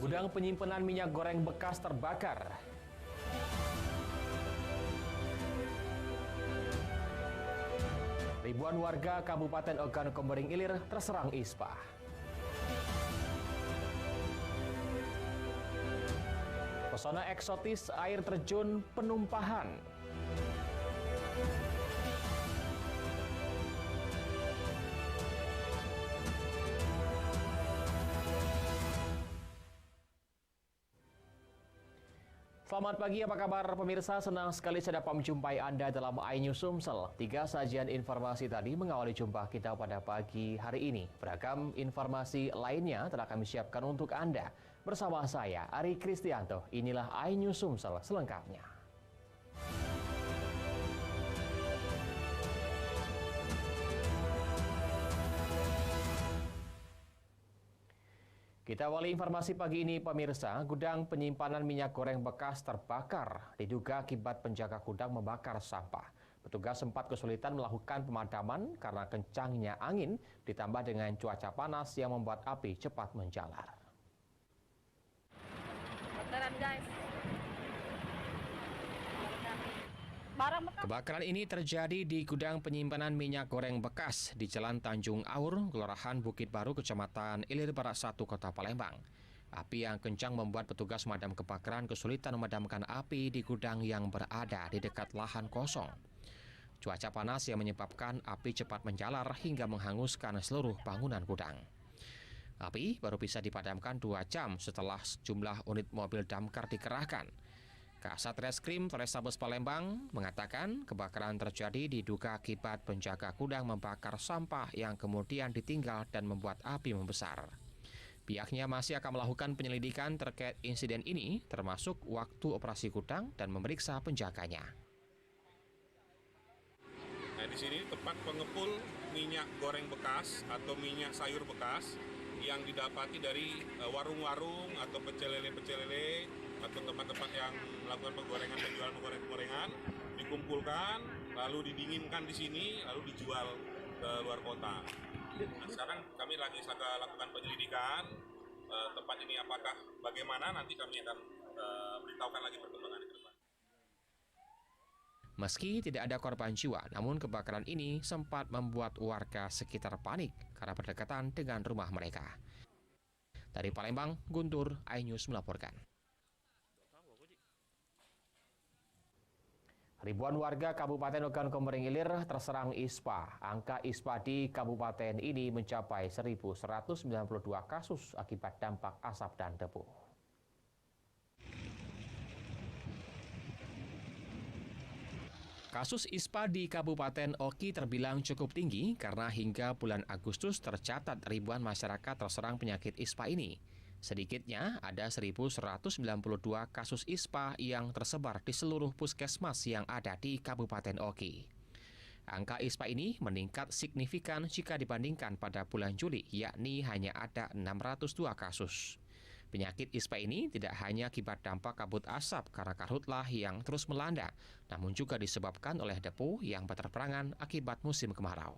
Gudang penyimpanan minyak goreng bekas terbakar. Ribuan warga Kabupaten Ogan Komering Ilir terserang ispa. Pesona eksotis air terjun Penumpahan. Selamat pagi, apa kabar pemirsa? Senang sekali saya dapat menjumpai Anda dalam iNews Sumsel. 3 sajian informasi tadi mengawali jumpa kita pada pagi hari ini. Beragam informasi lainnya telah kami siapkan untuk Anda. Bersama saya, Ari Kristianto. Inilah iNews Sumsel selengkapnya. Kita awali informasi pagi ini pemirsa, gudang penyimpanan minyak goreng bekas terbakar, diduga akibat penjaga gudang membakar sampah. Petugas sempat kesulitan melakukan pemadaman karena kencangnya angin ditambah dengan cuaca panas yang membuat api cepat menjalar. Kebakaran guys. Kebakaran ini terjadi di gudang penyimpanan minyak goreng bekas di Jalan Tanjung Aur, Kelurahan Bukit Baru, Kecamatan Ilir Barat 1, Kota Palembang. Api yang kencang membuat petugas pemadam kebakaran kesulitan memadamkan api di gudang yang berada di dekat lahan kosong. Cuaca panas yang menyebabkan api cepat menjalar hingga menghanguskan seluruh bangunan gudang. Api baru bisa dipadamkan 2 jam setelah sejumlah unit mobil damkar dikerahkan. Kasat Reskrim Polrestabes Palembang mengatakan kebakaran terjadi diduga akibat penjaga gudang membakar sampah yang kemudian ditinggal dan membuat api membesar. Pihaknya masih akan melakukan penyelidikan terkait insiden ini, termasuk waktu operasi gudang dan memeriksa penjaganya. Nah, di sini tempat pengepul minyak goreng bekas atau minyak sayur bekas yang didapati dari warung-warung atau pecel lele atau tempat-tempat yang melakukan penggorengan, penjualan penggorengan dikumpulkan, lalu didinginkan di sini, lalu dijual ke luar kota. Nah, sekarang kami lagi lakukan penyelidikan tempat ini apakah bagaimana, nanti kami akan beritahukan lagi perkembangan ke depan. Meski tidak ada korban jiwa, namun kebakaran ini sempat membuat warga sekitar panik karena berdekatan dengan rumah mereka. Dari Palembang, Guntur, iNews melaporkan. Ribuan warga Kabupaten Ogan Komering Ilir terserang ispa. Angka ispa di kabupaten ini mencapai 1.192 kasus akibat dampak asap dan debu. Kasus ispa di Kabupaten Oki terbilang cukup tinggi karena hingga bulan Agustus tercatat ribuan masyarakat terserang penyakit ispa ini. Sedikitnya ada 1.192 kasus ispa yang tersebar di seluruh puskesmas yang ada di Kabupaten Oki. Angka ispa ini meningkat signifikan jika dibandingkan pada bulan Juli, yakni hanya ada 602 kasus. Penyakit ispa ini tidak hanya akibat dampak kabut asap karena karhutlah yang terus melanda, namun juga disebabkan oleh debu yang berterbangan akibat musim kemarau.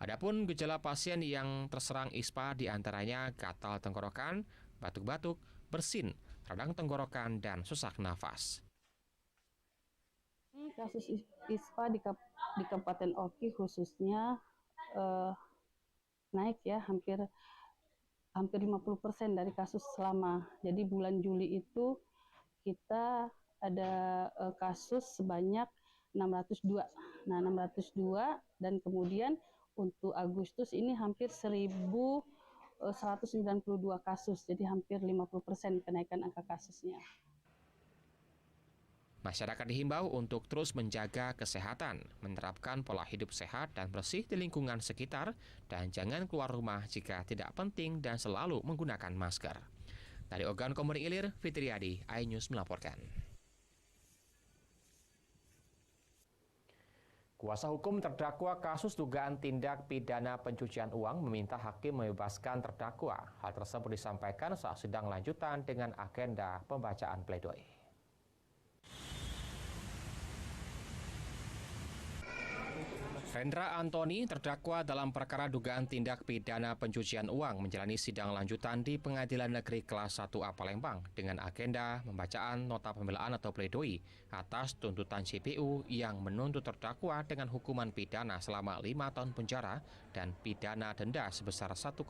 Adapun gejala pasien yang terserang ispa diantaranya gatal tenggorokan, batuk-batuk, bersin, radang tenggorokan, dan sesak nafas. Kasus ispa di Kabupaten Oki khususnya naik ya, hampir 50% dari kasus selama. Jadi bulan Juli itu kita ada kasus sebanyak 602. Nah, 602 dan kemudian untuk Agustus ini hampir 1.192 kasus, jadi hampir 50% kenaikan angka kasusnya. Masyarakat dihimbau untuk terus menjaga kesehatan, menerapkan pola hidup sehat dan bersih di lingkungan sekitar, dan jangan keluar rumah jika tidak penting dan selalu menggunakan masker. Dari Ogan Komering Ilir, Fitriadi, iNews melaporkan. Kuasa hukum terdakwa kasus dugaan tindak pidana pencucian uang meminta hakim membebaskan terdakwa. Hal tersebut disampaikan saat sidang lanjutan dengan agenda pembacaan pledoi. Rendra Antoni terdakwa dalam perkara dugaan tindak pidana pencucian uang menjalani sidang lanjutan di Pengadilan Negeri Kelas 1A Palembang dengan agenda pembacaan nota pembelaan atau pledoi atas tuntutan JPU yang menuntut terdakwa dengan hukuman pidana selama 5 tahun penjara dan pidana denda sebesar 1,2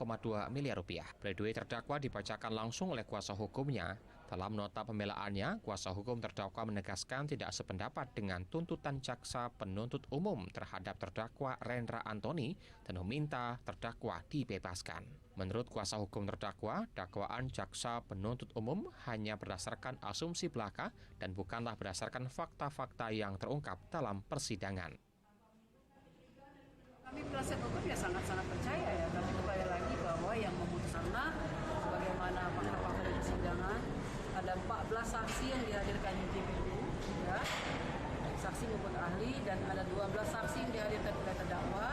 miliar rupiah. Pledoi terdakwa dibacakan langsung oleh kuasa hukumnya. Dalam nota pembelaannya, kuasa hukum terdakwa menegaskan tidak sependapat dengan tuntutan jaksa penuntut umum terhadap terdakwa Rendra Antoni dan meminta terdakwa dibebaskan. Menurut kuasa hukum terdakwa, dakwaan jaksa penuntut umum hanya berdasarkan asumsi belaka dan bukanlah berdasarkan fakta-fakta yang terungkap dalam persidangan. Kami penasihat hukum ya sangat-sangat percaya ya, tapi kembali lagi bahwa yang memutuskan sebagaimana fakta-fakta dari persidangan, ada 14 saksi yang dihadirkan di JPU, ya, saksi maupun ahli, dan ada 12 saksi yang dihadirkan oleh terdakwa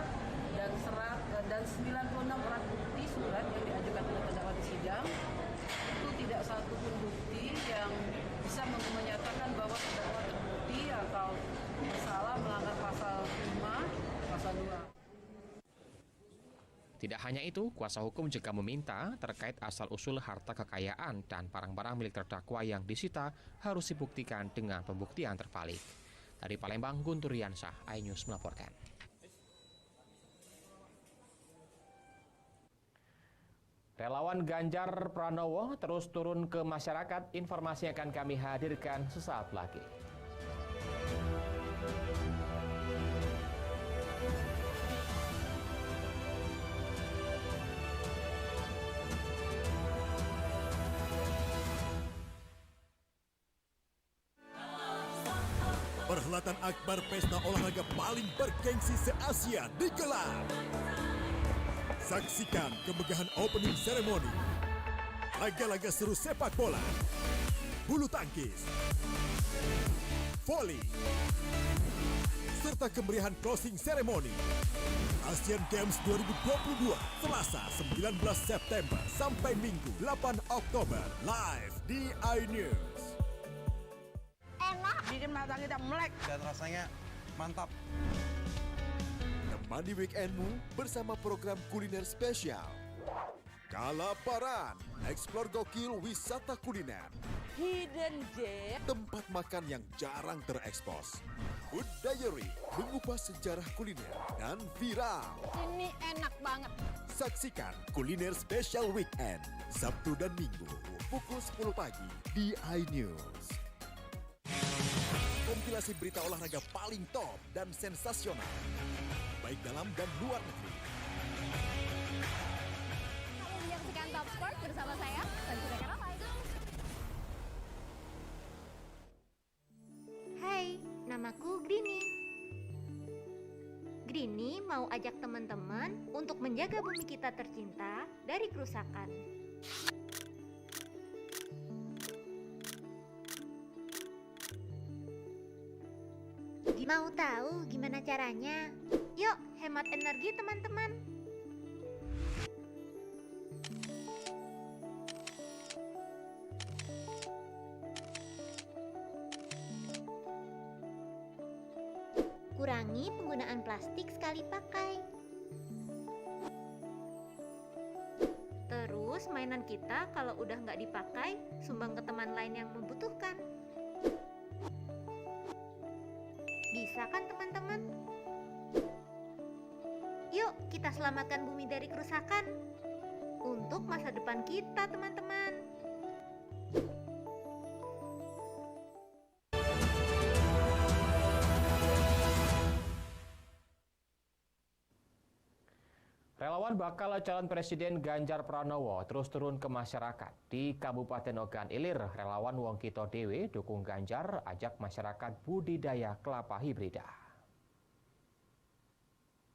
dan 96 alat bukti surat yang diajukan oleh terdakwa di sidang. Itu tidak satu pun bukti yang bisa menyatakan bahwa terdakwa terbukti atau bersalah melanggar pasal 5, pasal 2. Tidak hanya itu, kuasa hukum juga meminta terkait asal-usul harta kekayaan dan barang-barang milik terdakwa yang disita harus dibuktikan dengan pembuktian terbalik. Dari Palembang, Guntur Riansyah, iNews melaporkan. Relawan Ganjar Pranowo terus turun ke masyarakat. Informasi akan kami hadirkan sesaat lagi. Perhelatan akbar pesta olahraga paling bergengsi se-Asia digelar. Saksikan kemegahan opening ceremony, laga-laga seru sepak bola, bulu tangkis, voli, serta kemeriahan closing ceremony. Asian Games 2022, Selasa 19 September sampai Minggu 8 Oktober, live di iNews. Bikin mata kita melek dan rasanya mantap. Temani weekendmu bersama program kuliner spesial. Kalaparan, eksplor gokil wisata kuliner. hidden gem. Tempat makan yang jarang terekspos. Food Diary, mengupas sejarah kuliner dan viral. Ini enak banget. Saksikan kuliner spesial weekend, Sabtu dan Minggu, pukul 10 pagi di iNews. Kompilasi berita olahraga paling top dan sensasional, baik dalam dan luar negeri. Kamu menyaksikan Top Sport bersama saya, Sanjira Karawai. Hai, namaku Grini. Grini mau ajak teman-teman untuk menjaga bumi kita tercinta dari kerusakan. Mau tahu gimana caranya? Yuk, hemat energi teman-teman. Kurangi penggunaan plastik sekali pakai. Terus mainan kita kalau udah nggak dipakai, sumbang ke teman lain yang membutuhkan. Bisa kan teman-teman? Yuk kita selamatkan bumi dari kerusakan untuk masa depan kita teman-teman. Relawan bakal calon Presiden Ganjar Pranowo terus turun ke masyarakat. Di Kabupaten Ogan Ilir, relawan Wongkito Dewe dukung Ganjar ajak masyarakat budidaya kelapa hibrida.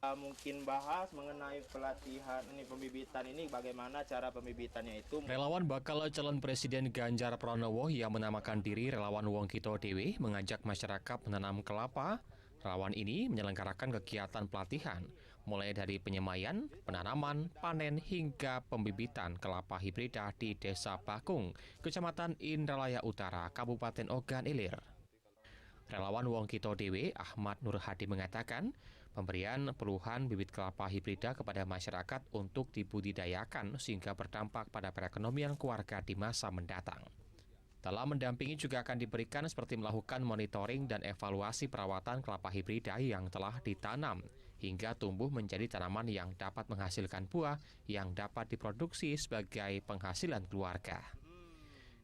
Mungkin bahas mengenai pelatihan pembibitan ini, bagaimana cara pembibitannya itu. Relawan bakal calon Presiden Ganjar Pranowo yang menamakan diri relawan Wongkito Dewe mengajak masyarakat menanam kelapa. Relawan ini menyelenggarakan kegiatan pelatihan, mulai dari penyemaian, penanaman, panen, hingga pembibitan kelapa hibrida di Desa Bakung, Kecamatan Indralaya Utara, Kabupaten Ogan Ilir. Relawan Wongkito Dewe, Ahmad Nur Hadi mengatakan, Pemberian puluhan bibit kelapa hibrida kepada masyarakat untuk dibudidayakan sehingga berdampak pada perekonomian keluarga di masa mendatang. Dalam mendampingi juga akan diberikan seperti melakukan monitoring dan evaluasi perawatan kelapa hibrida yang telah ditanam hingga tumbuh menjadi tanaman yang dapat menghasilkan buah yang dapat diproduksi sebagai penghasilan keluarga.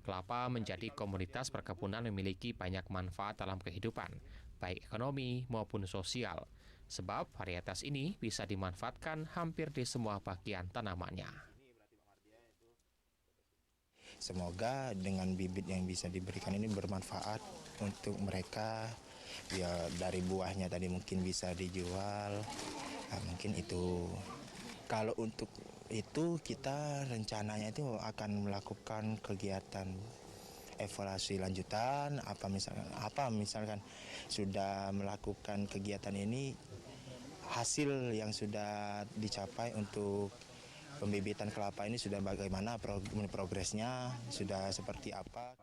Kelapa menjadi komoditas perkebunan memiliki banyak manfaat dalam kehidupan, baik ekonomi maupun sosial, sebab varietas ini bisa dimanfaatkan hampir di semua bagian tanamannya. Semoga dengan bibit yang bisa diberikan ini bermanfaat untuk mereka. Ya dari buahnya tadi mungkin bisa dijual. Nah, mungkin itu. Kalau untuk itu kita rencananya itu akan melakukan kegiatan evaluasi lanjutan misalkan sudah melakukan kegiatan ini, hasil yang sudah dicapai untuk pembibitan kelapa ini sudah bagaimana progresnya, sudah seperti apa.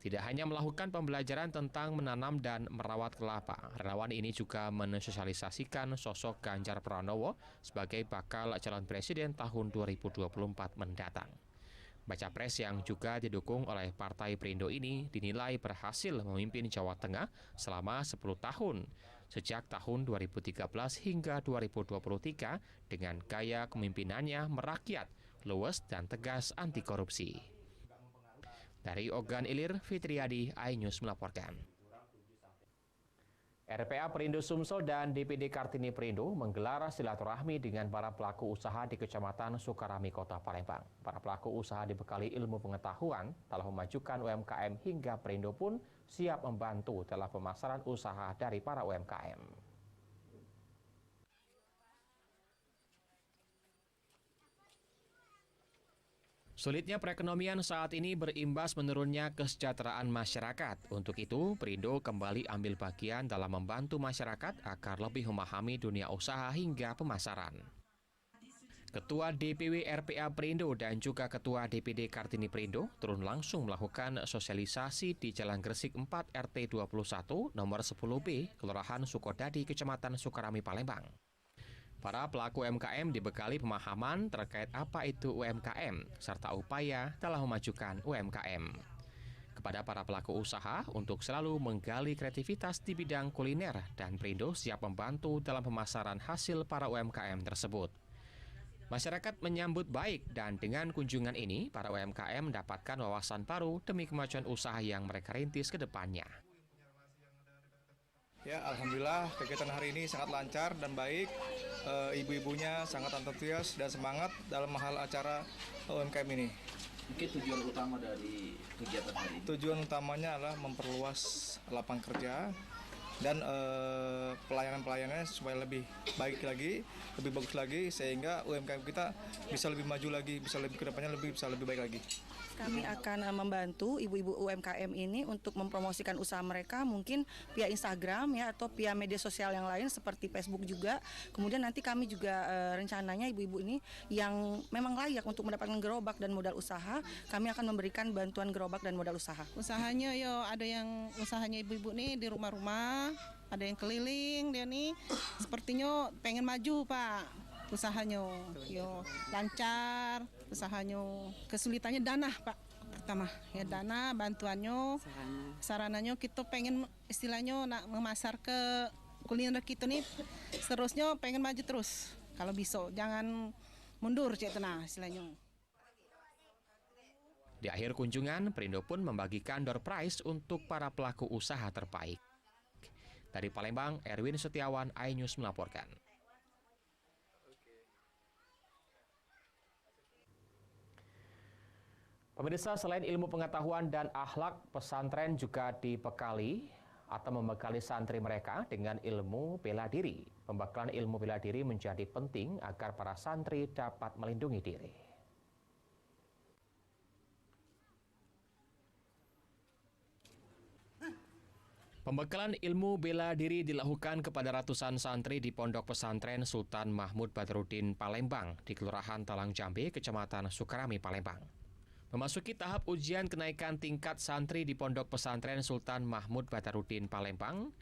Tidak hanya melakukan pembelajaran tentang menanam dan merawat kelapa, relawan ini juga mensosialisasikan sosok Ganjar Pranowo sebagai bakal calon presiden tahun 2024 mendatang. Baca pres yang juga didukung oleh Partai Perindo ini dinilai berhasil memimpin Jawa Tengah selama 10 tahun, sejak tahun 2013 hingga 2023 dengan gaya kepemimpinannya merakyat, luwes dan tegas anti korupsi. Dari Ogan Ilir, Fitriadi, iNews melaporkan. RPA Perindo Sumsel dan DPD Kartini Perindo menggelar silaturahmi dengan para pelaku usaha di Kecamatan Sukarami, Kota Palembang. Para pelaku usaha dibekali ilmu pengetahuan dalam memajukan UMKM hingga Perindo pun siap membantu dalam pemasaran usaha dari para UMKM. Sulitnya perekonomian saat ini berimbas menurunnya kesejahteraan masyarakat. Untuk itu, Perindo kembali ambil bagian dalam membantu masyarakat agar lebih memahami dunia usaha hingga pemasaran. Ketua DPW RPA Perindo dan juga Ketua DPD Kartini Perindo turun langsung melakukan sosialisasi di Jalan Gresik 4 RT 21 nomor 10B, Kelurahan Sukodadi, Kecamatan Sukarami, Palembang. Para pelaku UMKM dibekali pemahaman terkait apa itu UMKM, serta upaya dalam memajukan UMKM. Kepada para pelaku usaha untuk selalu menggali kreativitas di bidang kuliner dan Perindo siap membantu dalam pemasaran hasil para UMKM tersebut. Masyarakat menyambut baik dan dengan kunjungan ini, para UMKM mendapatkan wawasan baru demi kemajuan usaha yang mereka rintis ke depannya. Ya, alhamdulillah kegiatan hari ini sangat lancar dan baik. Ibu-ibunya sangat antusias dan semangat dalam hal acara UMKM ini. Mungkin tujuan utama dari kegiatan hari ini? Tujuan utamanya adalah memperluas lapangan kerja dan pelayanan-pelayanannya supaya lebih baik lagi, lebih bagus lagi, sehingga UMKM kita bisa lebih maju lagi, bisa lebih kedepannya bisa lebih baik lagi. Kami akan membantu ibu-ibu UMKM ini untuk mempromosikan usaha mereka mungkin via Instagram ya atau via media sosial yang lain seperti Facebook juga. Kemudian nanti kami juga rencananya ibu-ibu ini yang memang layak untuk mendapatkan gerobak dan modal usaha, kami akan memberikan bantuan gerobak dan modal usaha. Usahanya ada yang usahanya ibu-ibu nih di rumah-rumah, ada yang keliling dia nih sepertinya pengen maju, Pak. Usahanya lancar, usahanya kesulitannya dana, Pak. Pertama ya dana, bantuannya, sarananya kita pengen istilahnya nak memasar ke kuliner kita nih, seterusnya pengen maju terus. Kalau bisa jangan mundur istilahnya. Di akhir kunjungan, Perindo pun membagikan door prize untuk para pelaku usaha terbaik. Dari Palembang, Erwin Setiawan, iNews melaporkan. Pemirsa, selain ilmu pengetahuan dan akhlak, pesantren juga dibekali atau membekali santri mereka dengan ilmu bela diri. Pembekalan ilmu bela diri menjadi penting agar para santri dapat melindungi diri. Pembekalan ilmu bela diri dilakukan kepada ratusan santri di Pondok Pesantren Sultan Mahmud Badruddin Palembang di Kelurahan Talang Jambe, Kecamatan Sukarami, Palembang. Memasuki tahap ujian kenaikan tingkat santri di Pondok Pesantren Sultan Mahmud Badruddin Palembang,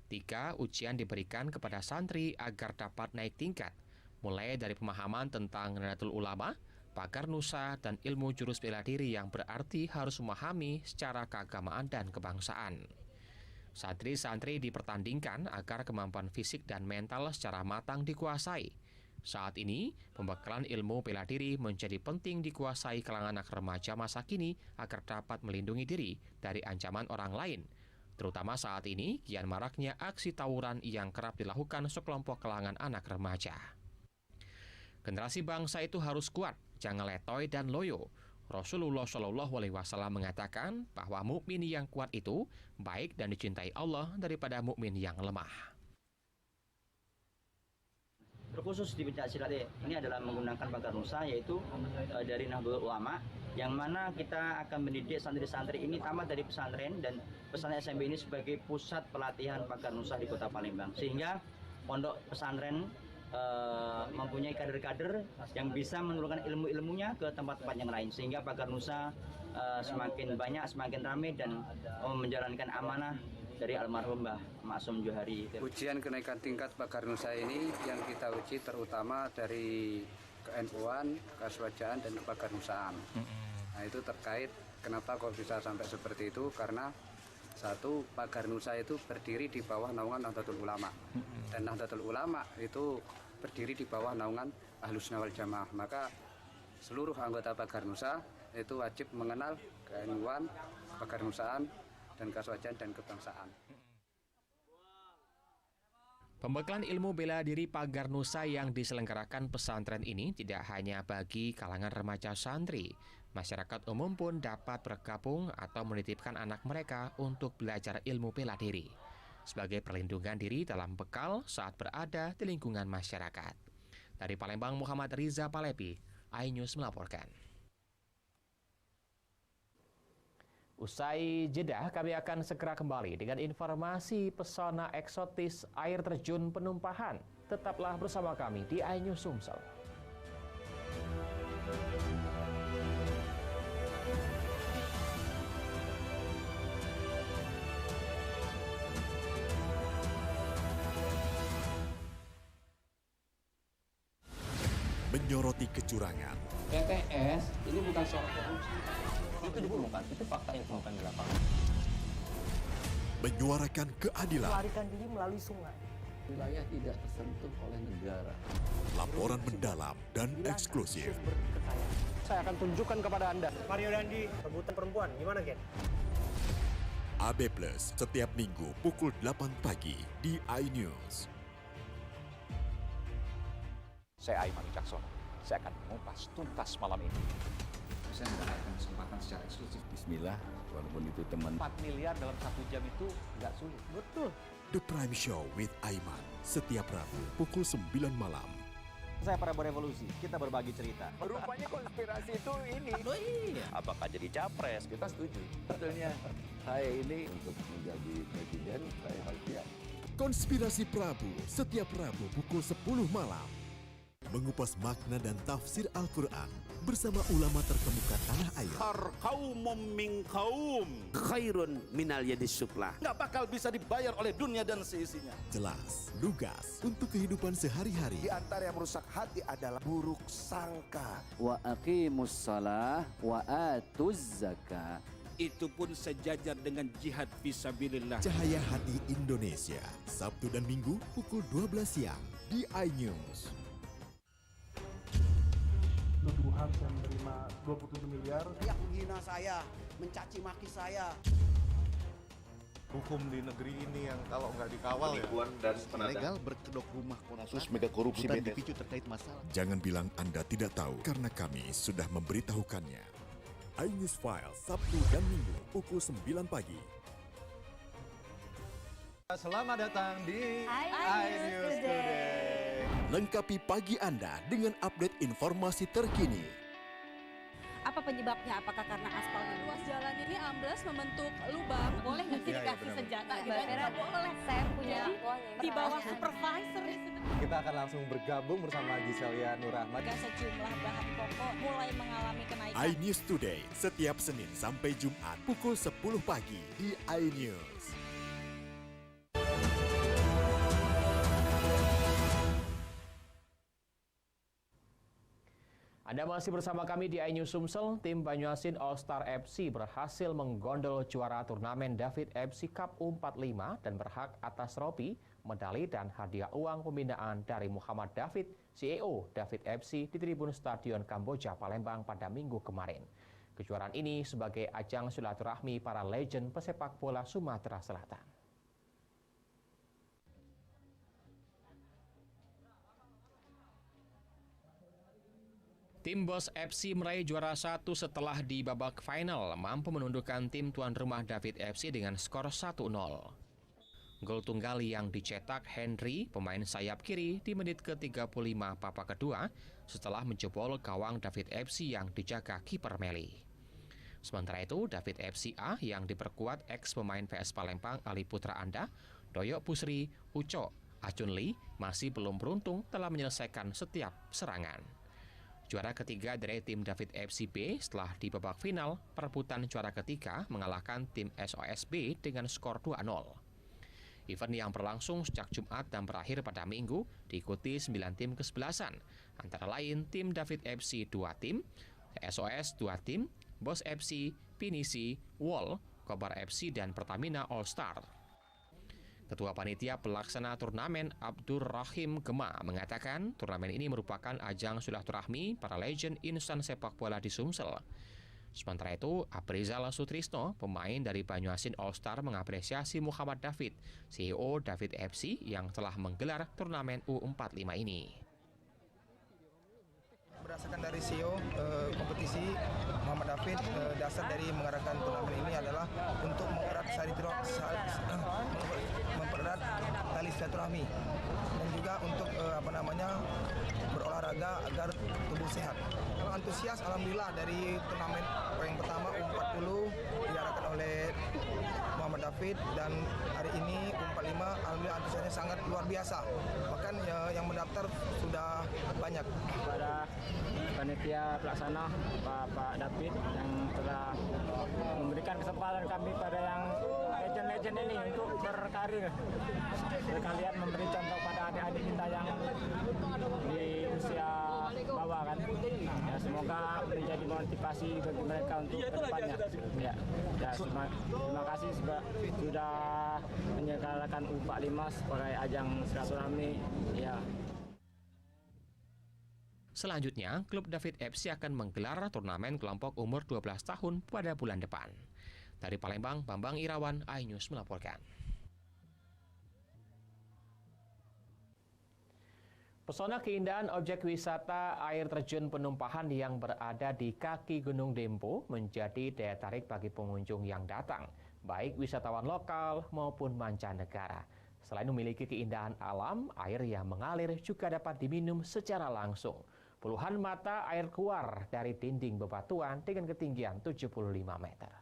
3. Ujian diberikan kepada santri agar dapat naik tingkat, mulai dari pemahaman tentang Nahdlatul Ulama, pagar nusa, dan ilmu jurus bela diri yang berarti harus memahami secara keagamaan dan kebangsaan. Santri-santri dipertandingkan agar kemampuan fisik dan mental secara matang dikuasai. Saat ini, pembekalan ilmu bela diri menjadi penting dikuasai kalangan anak remaja masa kini agar dapat melindungi diri dari ancaman orang lain. Terutama saat ini, kian maraknya aksi tawuran yang kerap dilakukan sekelompok kalangan anak remaja. Generasi bangsa itu harus kuat, jangan letoy dan loyo. Rasulullah SAW mengatakan bahwa mukmin yang kuat itu baik dan dicintai Allah daripada mukmin yang lemah. Terkhusus di pencaksilat ini adalah menggunakan pagar nusa, yaitu dari Nahdlatul Ulama, yang mana kita akan mendidik santri-santri ini tamat dari pesantren, dan pesantren SMP ini sebagai pusat pelatihan pagar nusa di Kota Palembang, sehingga pondok pesantren mempunyai kader-kader yang bisa menurunkan ilmu-ilmunya ke tempat-tempat yang lain, sehingga pagar nusa semakin banyak, semakin ramai, dan menjalankan amanah dari almarhum Mbah Maksum Johari. Ujian kenaikan tingkat pagar nusa ini yang kita uji terutama dari ke-NU-an, keswajaan, dan kepagarnusaan. Nah, itu terkait kenapa kok bisa sampai seperti itu, karena satu, pagar nusa itu berdiri di bawah naungan Nahdlatul Ulama, dan Nahdlatul Ulama itu berdiri di bawah naungan Ahlus Sunnah wal Jamaah. Maka seluruh anggota pagar nusa itu wajib mengenal ke-NU-an, kepagarnusaan, dan keswajaan dan kebangsaan. Pembekalan ilmu bela diri pagar nusa yang diselenggarakan pesantren ini tidak hanya bagi kalangan remaja santri. Masyarakat umum pun dapat bergabung atau menitipkan anak mereka untuk belajar ilmu bela diri sebagai perlindungan diri dalam bekal saat berada di lingkungan masyarakat. Dari Palembang, Muhammad Riza Palepi, iNews melaporkan. Usai jeda, kami akan segera kembali dengan informasi pesona eksotis air terjun Penumpahan. Tetaplah bersama kami di iNews Sumsel. Menyoroti kecurangan, PTS ini bukan soal korupsi. Itu ditemukan, itu fakta yang ditemukan di lapangan. menyuarakan keadilan, melarikan diri melalui sungai. Wilayah tidak tersentuh oleh negara. laporan mendalam dan eksklusif. Saya akan tunjukkan kepada Anda. Mario Dandi, rebutan perempuan, gimana Ken? AB Plus setiap minggu pukul 8 pagi di iNews. Saya Aiman Wicaksono. Saya akan mengupas tuntas malam ini. Saya mendapatkan kesempatan secara eksklusif. Bismillah, walaupun itu teman. 4 miliar dalam 1 jam itu nggak sulit. Betul. The Prime Show with Aiman setiap Rabu pukul 9 malam. Saya Prabowo Revolusi, kita berbagi cerita. Rupanya konspirasi itu ini. Oh iya. Apakah jadi capres? Kita setuju. Sebetulnya saya ini untuk menjadi presiden, saya harus siap. Konspirasi Prabu setiap Rabu pukul 10 malam. Mengupas makna dan tafsir Al-Quran bersama ulama terkemuka tanah air. Kaumum min kaum khairun minal yadis suflah. Nggak bakal bisa dibayar oleh dunia dan seisinya. Jelas, lugas untuk kehidupan sehari-hari. Di antara yang merusak hati adalah buruk sangka. Wa aqimus shalah wa atuz zakah. Itu pun sejajar dengan jihad fisabilillah. Cahaya Hati Indonesia, Sabtu dan Minggu pukul 12 siang di iNews. Nuduhan saya menerima 27 miliar. Yang menghina saya, mencaci maki saya. Hukum di negeri ini yang kalau nggak dikawal penipuan dan ilegal berkedok rumah kasus mega korupsi dipicu terkait masalah. Jangan bilang Anda tidak tahu karena kami sudah memberitahukannya. iNews File Sabtu dan Minggu pukul 9 pagi. Selamat datang di iNews Today. Lengkapi pagi Anda dengan update informasi terkini. Apa penyebabnya? Apakah karena aspalnya? Ruas jalan ini amblas membentuk lubang. Boleh nggak sih dikasih senjata? Tidak boleh. Saya punya di bawah supervisor. Kita akan langsung bergabung bersama Giselia Nurrahmat. Sejumlah bahan pokok mulai mengalami kenaikan. iNews Today setiap Senin sampai Jumat pukul 10 pagi di iNews. Anda masih bersama kami di iNews Sumsel. Tim Banyuasin All Star FC berhasil menggondol juara turnamen David FC Cup U45 dan berhak atas trofi, medali dan hadiah uang pembinaan dari Muhammad David, CEO David FC di tribun Stadion Kamboja Palembang pada Minggu kemarin. Kejuaraan ini sebagai ajang silaturahmi para legend pesepak bola Sumatera Selatan. Tim Bos FC meraih juara 1 setelah di babak final mampu menundukkan tim tuan rumah David FC dengan skor 1-0. Gol tunggal yang dicetak Henry, pemain sayap kiri, di menit ke-35 babak kedua setelah menjebol gawang David FC yang dijaga kiper Meli. Sementara itu, David FC A yang diperkuat ex pemain PS Palembang Ali Putra Anda, Doyok Pusri, Uco, Acun Lee masih belum beruntung telah menyelesaikan setiap serangan. Juara ketiga dari tim David FC B setelah di babak final, perebutan juara ketiga mengalahkan tim SOSB dengan skor 2-0. Event yang berlangsung sejak Jumat dan berakhir pada Minggu diikuti 9 tim kesebelasan, antara lain tim David FC 2 tim, SOS 2 tim, Bos FC, Pinisi, Wall, Kobar FC, dan Pertamina All Star. Ketua Panitia Pelaksana Turnamen Abdur Rahim Gema mengatakan turnamen ini merupakan ajang silaturahmi para legend insan sepak bola di Sumsel. Sementara itu, Aprizal Sutrisno, pemain dari Banyuasin All Star, mengapresiasi Muhammad David, CEO David FC yang telah menggelar turnamen U45 ini. Berdasarkan dari CEO kompetisi, Muhammad David, dasar dari mengadakan turnamen ini adalah untuk mempererat tali silaturahmi dan juga untuk berolahraga agar tubuh sehat. Kalau antusias, alhamdulillah dari turnamen yang pertama U40 diadakan oleh Muhammad David dan hari ini U45, alhamdulillah antusiasnya sangat luar biasa. Bahkan yang mendaftar sudah banyak. Pada panitia pelaksana Pak David yang telah memberikan kesempatan kami pada yang legend-legend ini untuk berkarir. Sekalian memberi contoh pada adik-adik kita yang di usia bawah kan. Ya, semoga menjadi motivasi bagi mereka untuk kedepannya. Terima kasih sudah menyelenggarakan U45 sebagai ajang silaturahmi. Ya. Selanjutnya, klub David FC akan menggelar turnamen kelompok umur 12 tahun pada bulan depan. Dari Palembang, Bambang Irawan, iNews melaporkan. Pesona keindahan objek wisata air terjun Penumpahan yang berada di kaki Gunung Dempo menjadi daya tarik bagi pengunjung yang datang, baik wisatawan lokal maupun mancanegara. Selain memiliki keindahan alam, air yang mengalir juga dapat diminum secara langsung. Puluhan mata air keluar dari dinding bebatuan dengan ketinggian 75 meter.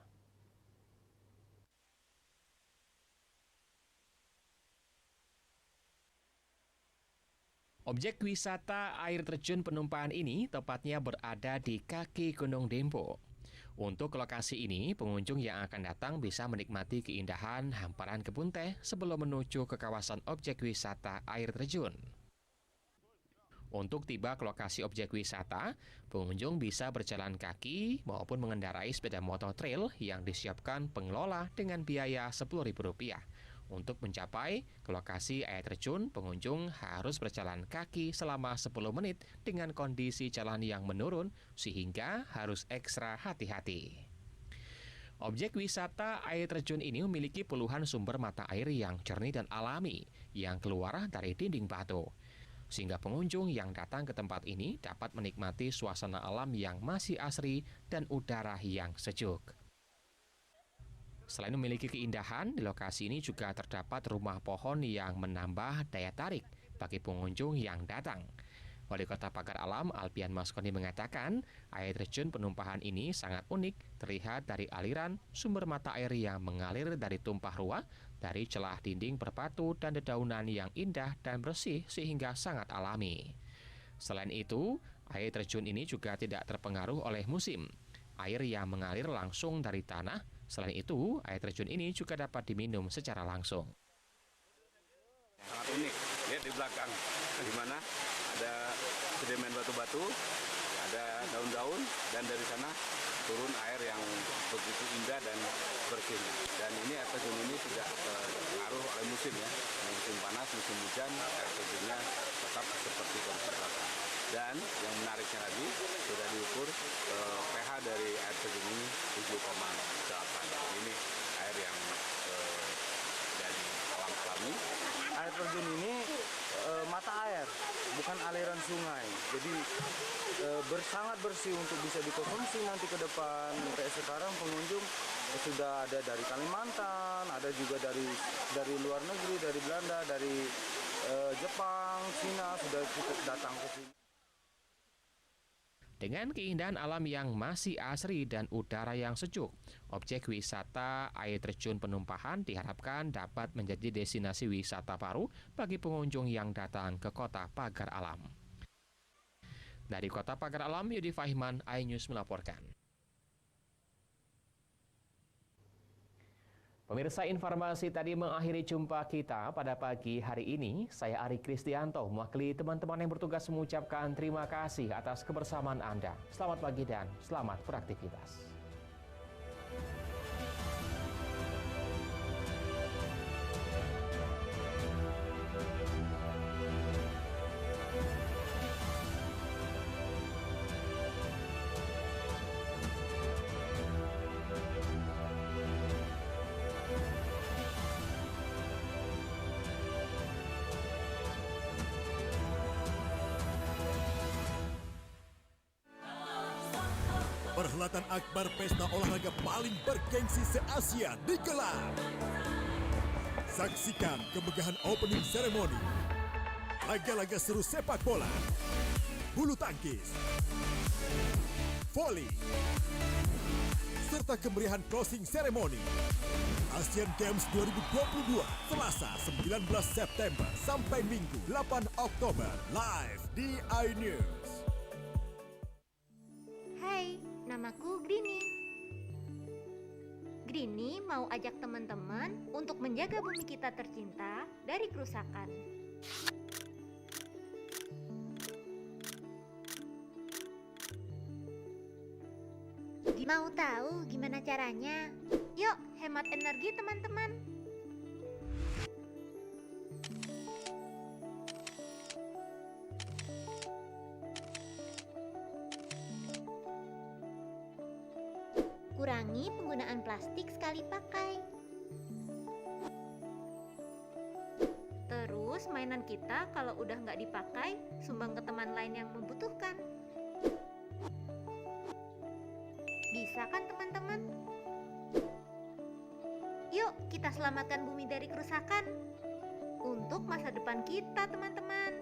Objek wisata air terjun Penumpahan ini tepatnya berada di kaki Gunung Dempo. Untuk lokasi ini, pengunjung yang akan datang bisa menikmati keindahan hamparan kebun teh sebelum menuju ke kawasan objek wisata air terjun. Untuk tiba ke lokasi objek wisata, pengunjung bisa berjalan kaki maupun mengendarai sepeda motor trail yang disiapkan pengelola dengan biaya Rp10.000. Untuk mencapai ke lokasi air terjun, pengunjung harus berjalan kaki selama 10 menit dengan kondisi jalan yang menurun sehingga harus ekstra hati-hati. Objek wisata air terjun ini memiliki puluhan sumber mata air yang jernih dan alami yang keluar dari dinding batu, sehingga pengunjung yang datang ke tempat ini dapat menikmati suasana alam yang masih asri dan udara yang sejuk. Selain memiliki keindahan, di lokasi ini juga terdapat rumah pohon yang menambah daya tarik bagi pengunjung yang datang. Wali Kota Pagar Alam Alpian Maskoni mengatakan, air terjun Penumpahan ini sangat unik, terlihat dari aliran sumber mata air yang mengalir dari tumpah ruah, dari celah dinding berbatu dan dedaunan yang indah dan bersih sehingga sangat alami. Selain itu, air terjun ini juga tidak terpengaruh oleh musim. Air yang mengalir langsung dari tanah. Selain itu, air terjun ini juga dapat diminum secara langsung. Sangat unik, lihat di belakang, di mana ada sedimen batu-batu, ada daun-daun, dan dari sana turun air yang begitu indah dan bersihnya. Dan ini air terjun ini tidak terpengaruh oleh musim ya, musim panas, musim hujan, air terjunnya tetap seperti kondisi belakang. Dan yang menariknya lagi sudah diukur pH dari air terjun ini 7,8. Ini air yang dari alam alami. Air terjun ini mata air, bukan aliran sungai. Jadi sangat bersih untuk bisa dikonsumsi nanti ke depan. Kayak sekarang pengunjung sudah ada dari Kalimantan, ada juga dari luar negeri, dari Belanda, dari Jepang, Cina sudah cukup datang ke sini. Dengan keindahan alam yang masih asri dan udara yang sejuk, objek wisata air terjun Penumpahan diharapkan dapat menjadi destinasi wisata baru bagi pengunjung yang datang ke Kota Pagar Alam. Dari Kota Pagar Alam, Yudi Fahiman, iNews melaporkan. Pemirsa, informasi tadi mengakhiri jumpa kita pada pagi hari ini. Saya Ari Kristianto, mewakili teman-teman yang bertugas mengucapkan terima kasih atas kebersamaan Anda. Selamat pagi dan selamat beraktivitas. Perhelatan akbar pesta olahraga paling bergengsi se-Asia digelar. Saksikan kemegahan opening ceremony, laga-laga seru sepak bola, bulu tangkis, voli, serta kemeriahan closing ceremony. Asian Games 2022, Selasa 19 September sampai Minggu 8 Oktober, live di iNews. Hai, namaku Grini. Grini mau ajak teman-teman untuk menjaga bumi kita tercinta dari kerusakan. Mau tahu gimana caranya? Yuk, hemat energi teman-teman. Kurangi penggunaan plastik sekali pakai. Terus mainan kita kalau udah nggak dipakai, sumbang ke teman lain yang membutuhkan. Bisa kan teman-teman? Yuk kita selamatkan bumi dari kerusakan untuk masa depan kita teman-teman.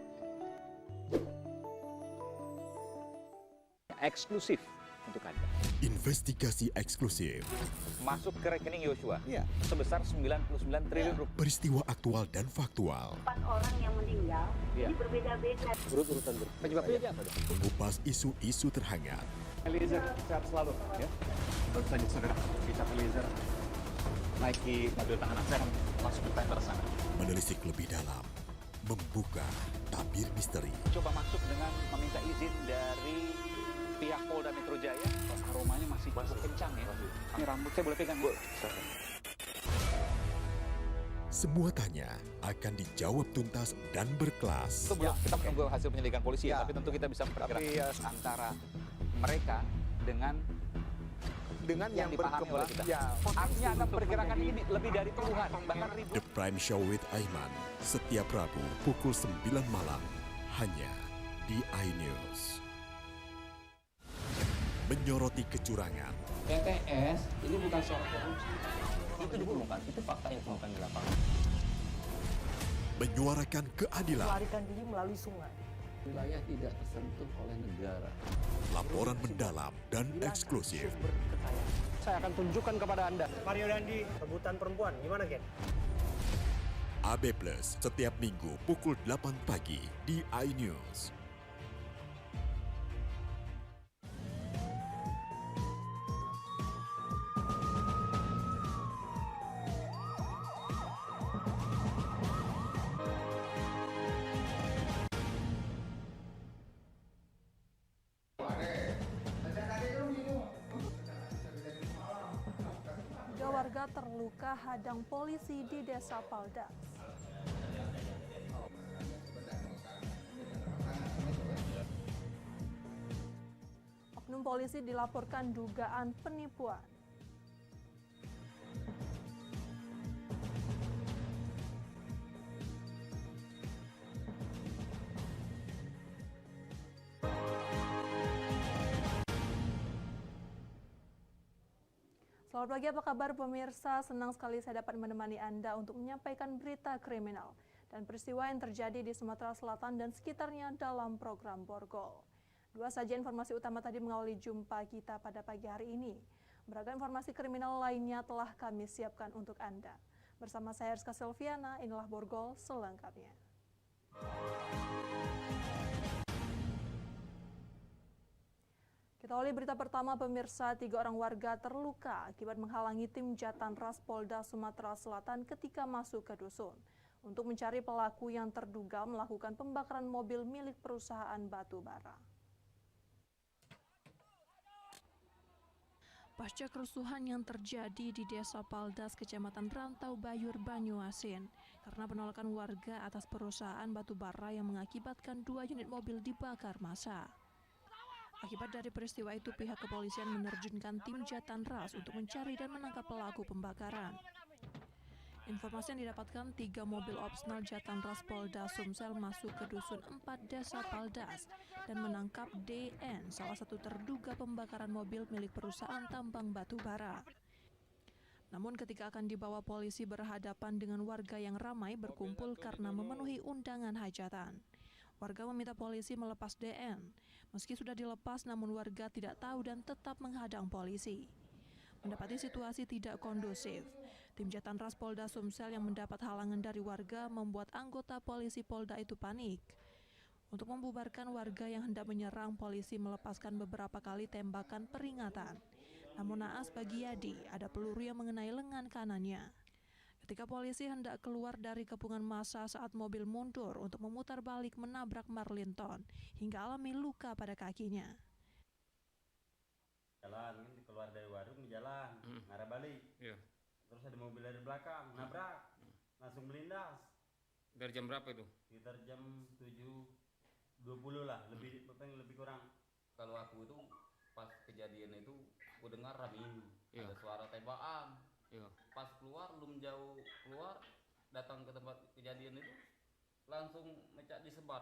Eksklusif untuk Anda. Investigasi eksklusif. Masuk ke rekening Yosua. Iya. Sebesar 99 triliun rupiah. Peristiwa aktual dan faktual. 4 orang yang meninggal, ini berbeda-beda. Urut-urutan penyebabnya apa? Mengupas isu-isu terhangat. Eliezer, sehat selalu. Ya. Baru saja saudara, kita Eliezer naiki mobil tahanan saya masuk ke tender sana. Menelisik lebih dalam, membuka tabir misteri. Coba masuk dengan meminta izin dari pihak Polda Metro Jaya. Aromanya masih kencang ya. Ini rambut saya boleh pegang? Semua tanya akan dijawab tuntas dan berkelas. Sebelum kita menunggu hasil penyelidikan polisi, tapi tentu kita bisa memperkirakan antara mereka dengan yang dipahami oleh kita. Artinya Anda memperkirakan ini lebih dari puluhan, bahkan ribuan. The Prime Show with Aiman, setiap Rabu pukul 9 malam, hanya di iNews. Menyoroti kecurangan. PTS ini bukan soal korupsi. Itu ditemukan, itu fakta yang ditemukan di lapangan. Menyuarakan keadilan. Melarikan diri melalui sungai. Wilayah tidak tersentuh oleh negara. Laporan mendalam dan eksklusif. Saya akan tunjukkan kepada Anda. Mario Dandi, rebutan perempuan. Gimana, Ken? AB Plus, setiap Minggu pukul 8 pagi di iNews. terluka hadang polisi di Desa Paldas. Oknum polisi dilaporkan dugaan penipuan. Selamat pagi, apa kabar pemirsa? Senang sekali saya dapat menemani Anda untuk menyampaikan berita kriminal dan peristiwa yang terjadi di Sumatera Selatan dan sekitarnya dalam program Borgol. Dua saja informasi utama tadi mengawali jumpa kita pada pagi hari ini. Beragam informasi kriminal lainnya telah kami siapkan untuk Anda. Bersama saya Rizka Silviana, inilah Borgol selengkapnya. Kita awali berita pertama pemirsa, 3 orang warga terluka akibat menghalangi tim Jatanras Polda Sumatera Selatan ketika masuk ke dusun untuk mencari pelaku yang terduga melakukan pembakaran mobil milik perusahaan batu bara. Pasca kerusuhan yang terjadi di Desa Paldas, Kecamatan Rantau Bayur, Banyuasin, karena penolakan warga atas perusahaan batu bara yang mengakibatkan 2 unit mobil dibakar massa. Akibat dari peristiwa itu, pihak kepolisian menerjunkan tim Jatanras untuk mencari dan menangkap pelaku pembakaran. Informasi yang didapatkan, 3 mobil opsional Jatanras Polda Sumsel masuk ke Dusun 4 Desa Paldas dan menangkap DN, salah satu terduga pembakaran mobil milik perusahaan tambang batu bara. Namun ketika akan dibawa, polisi berhadapan dengan warga yang ramai berkumpul karena memenuhi undangan hajatan. Warga meminta polisi melepas DN. Meski sudah dilepas, namun warga tidak tahu dan tetap menghadang polisi. Mendapati situasi tidak kondusif, tim Jatanras Polda Sumsel yang mendapat halangan dari warga membuat anggota polisi Polda itu panik. Untuk membubarkan warga yang hendak menyerang, polisi melepaskan beberapa kali tembakan peringatan. Namun naas bagi Yadi, ada peluru yang mengenai lengan kanannya. Ketika polisi hendak keluar dari kepungan massa saat mobil mundur untuk memutar balik menabrak Marlinton hingga alami luka pada kakinya. Jalan, keluar dari warung jalan, ngarah balik. Terus ada mobil dari belakang, nabrak, langsung melindas. Dari jam berapa itu? Sekitar jam 7.20 lah, lebih kurang. Kalau aku itu pas kejadian itu, aku dengar ramin, ada suara tembakan. Pas keluar, belum jauh keluar, datang ke tempat kejadian itu, langsung mecak disebat.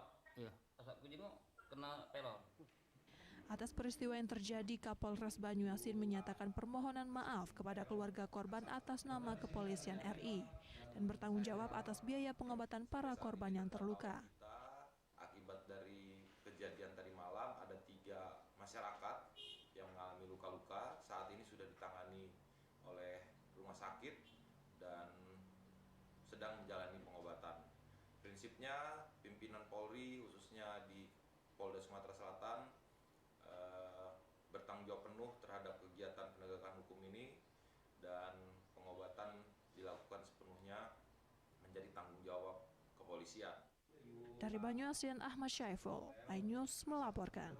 Pas aku jenguk, kena pelor. Atas peristiwa yang terjadi, Kapolres Banyuasin menyatakan permohonan maaf kepada keluarga korban atas nama Kepolisian RI dan bertanggung jawab atas biaya pengobatan para korban yang terluka. Akibat dari kejadian tadi malam, ada 3 masyarakat yang mengalami luka-luka. Saat ini sudah ditangani oleh rumah sakit dan sedang menjalani pengobatan. Prinsipnya pimpinan Polri khususnya di Polda Sumatera Selatan bertanggung jawab penuh terhadap kegiatan penegakan hukum ini dan pengobatan dilakukan sepenuhnya menjadi tanggung jawab kepolisian. Dari Banyuasin, Ahmad Syaiful, iNews melaporkan.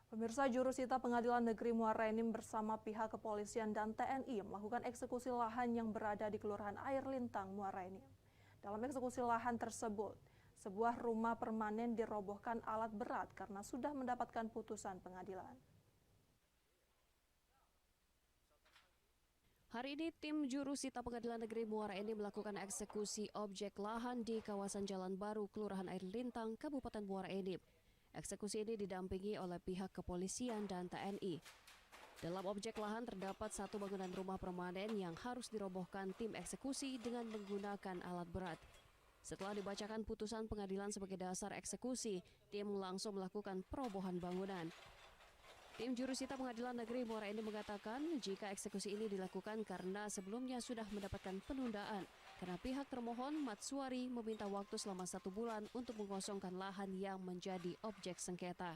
Pemirsa, jurusita Pengadilan Negeri Muara Enim bersama pihak kepolisian dan TNI melakukan eksekusi lahan yang berada di Kelurahan Air Lintang, Muara Enim. Dalam eksekusi lahan tersebut, sebuah rumah permanen dirobohkan alat berat karena sudah mendapatkan putusan pengadilan. Hari ini, tim jurusita Pengadilan Negeri Muara Enim melakukan eksekusi objek lahan di kawasan Jalan Baru, Kelurahan Air Lintang, Kabupaten Muara Enim. Eksekusi ini didampingi oleh pihak kepolisian dan TNI. Dalam objek lahan terdapat satu bangunan rumah permanen yang harus dirobohkan tim eksekusi dengan menggunakan alat berat. Setelah dibacakan putusan pengadilan sebagai dasar eksekusi, tim langsung melakukan perobohan bangunan. Tim jurusita Pengadilan Negeri Muara Enim mengatakan jika eksekusi ini dilakukan karena sebelumnya sudah mendapatkan penundaan karena pihak termohon Matswari meminta waktu selama 1 bulan untuk mengosongkan lahan yang menjadi objek sengketa.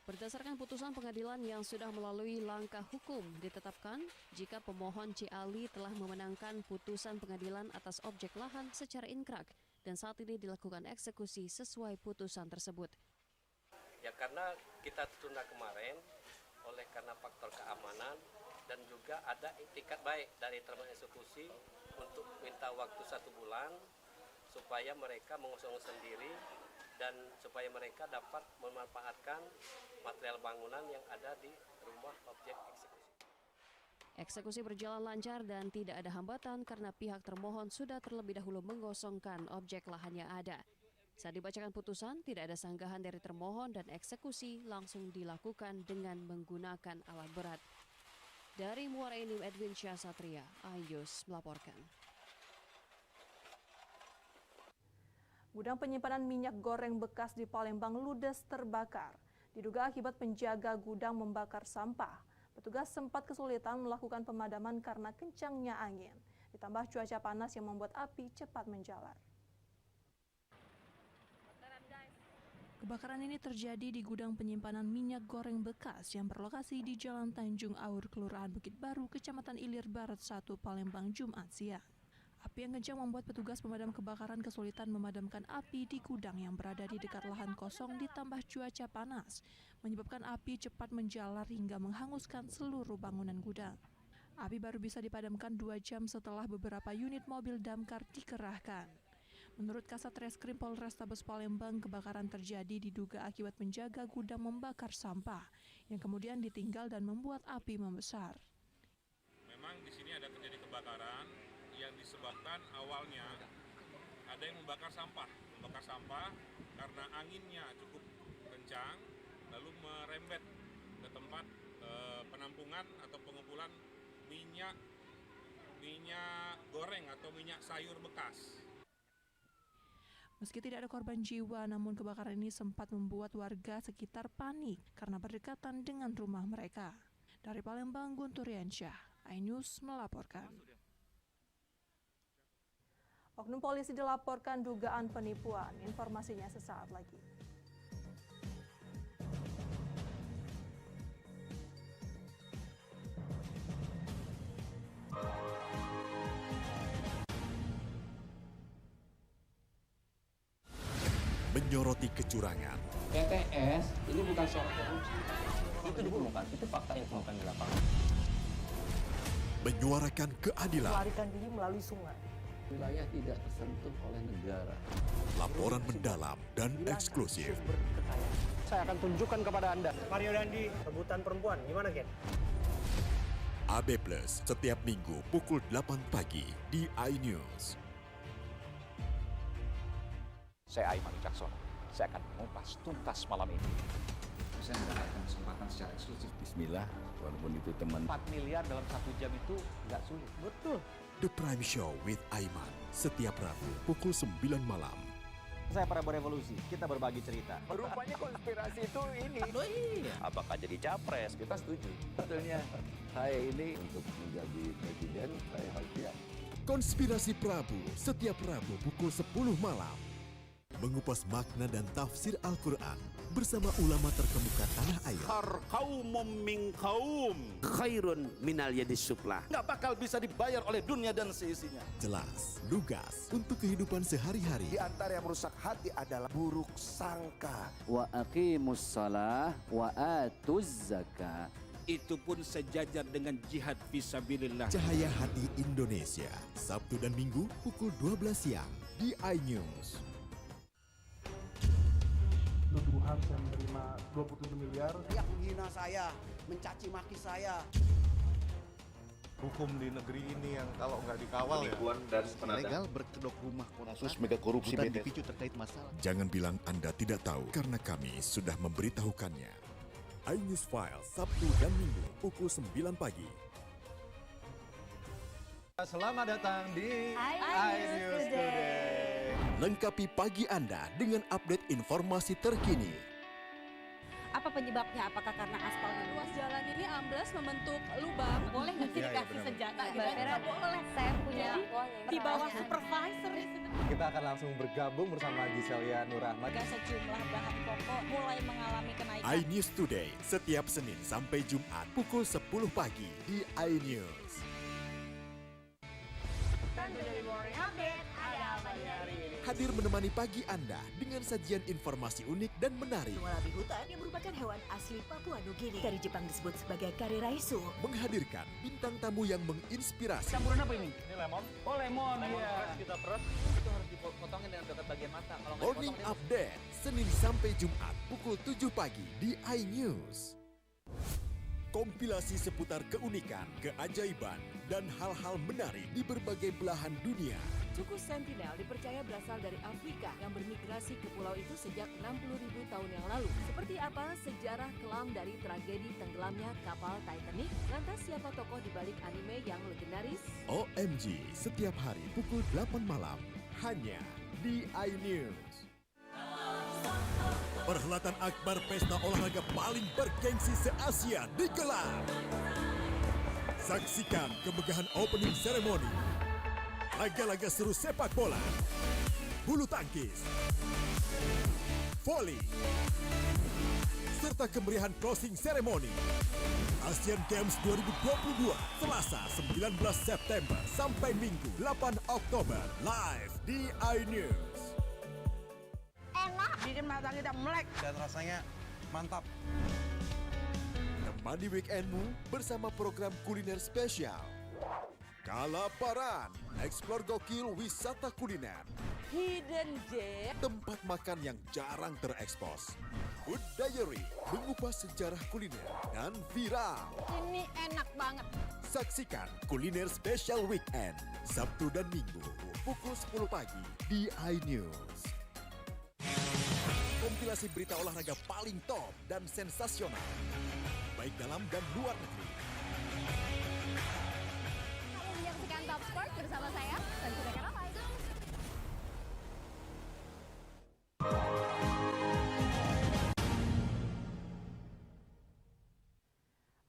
Berdasarkan putusan pengadilan yang sudah melalui langkah hukum, ditetapkan jika pemohon C. Ali telah memenangkan putusan pengadilan atas objek lahan secara inkrah dan saat ini dilakukan eksekusi sesuai putusan tersebut. Ya karena kita tunda kemarin, oleh karena faktor keamanan, dan juga ada itikat baik dari teman eksekusi untuk minta waktu 1 bulan supaya mereka mengosongkan sendiri dan supaya mereka dapat memanfaatkan material bangunan yang ada di rumah objek eksekusi. Eksekusi berjalan lancar dan tidak ada hambatan karena pihak termohon sudah terlebih dahulu mengosongkan objek lahan yang ada. Saat dibacakan putusan, tidak ada sanggahan dari termohon dan eksekusi langsung dilakukan dengan menggunakan alat berat. Dari Muara Enim, Edwin Syahsatria, iNews melaporkan. Gudang penyimpanan minyak goreng bekas di Palembang ludes terbakar. Diduga akibat penjaga gudang membakar sampah. Petugas sempat kesulitan melakukan pemadaman karena kencangnya angin. Ditambah cuaca panas yang membuat api cepat menjalar. Kebakaran ini terjadi di gudang penyimpanan minyak goreng bekas yang berlokasi di Jalan Tanjung Aur, Kelurahan Bukit Baru, Kecamatan Ilir Barat 1, Palembang, Jumat siang. Api yang kencang membuat petugas pemadam kebakaran kesulitan memadamkan api di gudang yang berada di dekat lahan kosong ditambah cuaca panas, menyebabkan api cepat menjalar hingga menghanguskan seluruh bangunan gudang. Api baru bisa dipadamkan 2 jam setelah beberapa unit mobil damkar dikerahkan. Menurut Kasat Reskrim Polrestabes Palembang, kebakaran terjadi diduga akibat penjaga gudang membakar sampah yang kemudian ditinggal dan membuat api membesar. Memang di sini ada terjadi kebakaran yang disebabkan awalnya ada yang membakar sampah karena anginnya cukup kencang lalu merembet ke tempat penampungan atau pengumpulan minyak goreng atau minyak sayur bekas. Meski tidak ada korban jiwa, namun kebakaran ini sempat membuat warga sekitar panik karena berdekatan dengan rumah mereka. Dari Palembang, Guntur Riansyah, iNews melaporkan. Oknum polisi dilaporkan dugaan penipuan. Informasinya sesaat lagi. Menyoroti kecurangan. TTS ini bukan soal korupsi. Itu ditemukan, itu fakta yang ditemukan di lapangan. Menyuarakan keadilan. Melarikan diri melalui sungai. Wilayah tidak tersentuh oleh negara. Laporan mendalam dan eksklusif. Saya akan tunjukkan kepada Anda. Mario Dandi, rebutan perempuan. Gimana, Ken? AB Plus setiap minggu pukul 8 pagi di iNews. Saya Aiman Wicaksono. Saya akan mengupas tuntas malam ini. Saya mendapatkan kesempatan secara eksklusif. Bismillah, walaupun itu teman. 4 miliar dalam 1 jam itu nggak sulit. Betul. The Prime Show with Aiman setiap Rabu pukul 9 malam. Saya Prabowo Revolusi, kita berbagi cerita. Rupanya konspirasi itu ini. Oh iya. Apakah jadi capres? Kita setuju. Sebetulnya saya ini untuk menjadi presiden, saya harus siap. Konspirasi Prabu setiap Rabu pukul 10 malam. Mengupas makna dan tafsir Al-Quran bersama ulama terkemuka tanah air. Qaumum min qaum khairun minal yadis suflah. Nggak bakal bisa dibayar oleh dunia dan seisinya. Jelas, lugas untuk kehidupan sehari-hari. Di antara yang merusak hati adalah buruk sangka. Wa aqimus shalah wa atuz zakah. Itu pun sejajar dengan jihad fisabilillah. Cahaya Hati Indonesia, Sabtu dan Minggu pukul 12 siang di iNews. Tuduhan saya menerima 27 miliar. Yang menghina saya, mencaci maki saya. Hukum di negeri ini yang kalau nggak dikawal penipuan dan ilegal berkedok rumah kasus mega korupsi dipicu terkait masalah. Jangan bilang Anda tidak tahu karena kami sudah memberitahukannya. iNews File Sabtu dan Minggu pukul 9 pagi. Selamat datang di iNews Today. Lengkapi pagi Anda dengan update informasi terkini. Apa penyebabnya? Apakah karena aspalnya? Ruas jalan ini ambles membentuk lubang. Boleh nggak sih dikasih senjata? Nggak boleh. Saya punya di bawah supervisor. Kita akan langsung bergabung bersama Giselia Nurahmat. Sejumlah bahan pokok mulai mengalami kenaikan. iNews Today setiap Senin sampai Jumat pukul 10 pagi di iNews. Dari Morning Update, ada apa hari ini? hadir menemani pagi Anda dengan sajian informasi unik dan menarik. Warabi hutan yang merupakan hewan asli Papua Nugini. Dari Jepang disebut sebagai kare raisu. Menghadirkan bintang tamu yang menginspirasi. Campuran apa ini? Ini lemon. Oh, lemon. Iya. Kita peras. Itu harus dipotongin dengan dekat bagian mata. Kalau nggak Morning dipotong, Update, Senin sampai Jumat pukul 7 pagi di iNews. Kompilasi seputar keunikan, keajaiban, dan hal-hal menarik di berbagai belahan dunia. Suku Sentinel dipercaya berasal dari Afrika yang bermigrasi ke pulau itu sejak 60.000 tahun yang lalu. Seperti apa sejarah kelam dari tragedi tenggelamnya kapal Titanic? Lantas siapa tokoh di balik anime yang legendaris? OMG, setiap hari pukul 8 malam, hanya di iNews. Perhelatan akbar pesta olahraga paling bergengsi se-Asia digelar. Saksikan kemegahan opening ceremony, laga-laga seru sepak bola, bulu tangkis, voli, serta kemeriahan closing ceremony. Asian Games 2022, Selasa 19 September sampai Minggu 8 Oktober, live di iNews. Enak, bikin mata kita melek. Dan rasanya mantap. Temani weekendmu bersama program kuliner spesial. Kalaparan, eksplor gokil wisata kuliner. Hidden gem. Tempat makan yang jarang terekspos. Food Diary, mengupas sejarah kuliner dan viral. Ini enak banget. Saksikan kuliner spesial weekend, Sabtu dan Minggu, pukul 10 pagi di iNews. Kompilasi berita olahraga paling top dan sensasional, baik dalam dan luar negeri. Menyaksikan Top Sport bersama saya, Sanjida Karamai.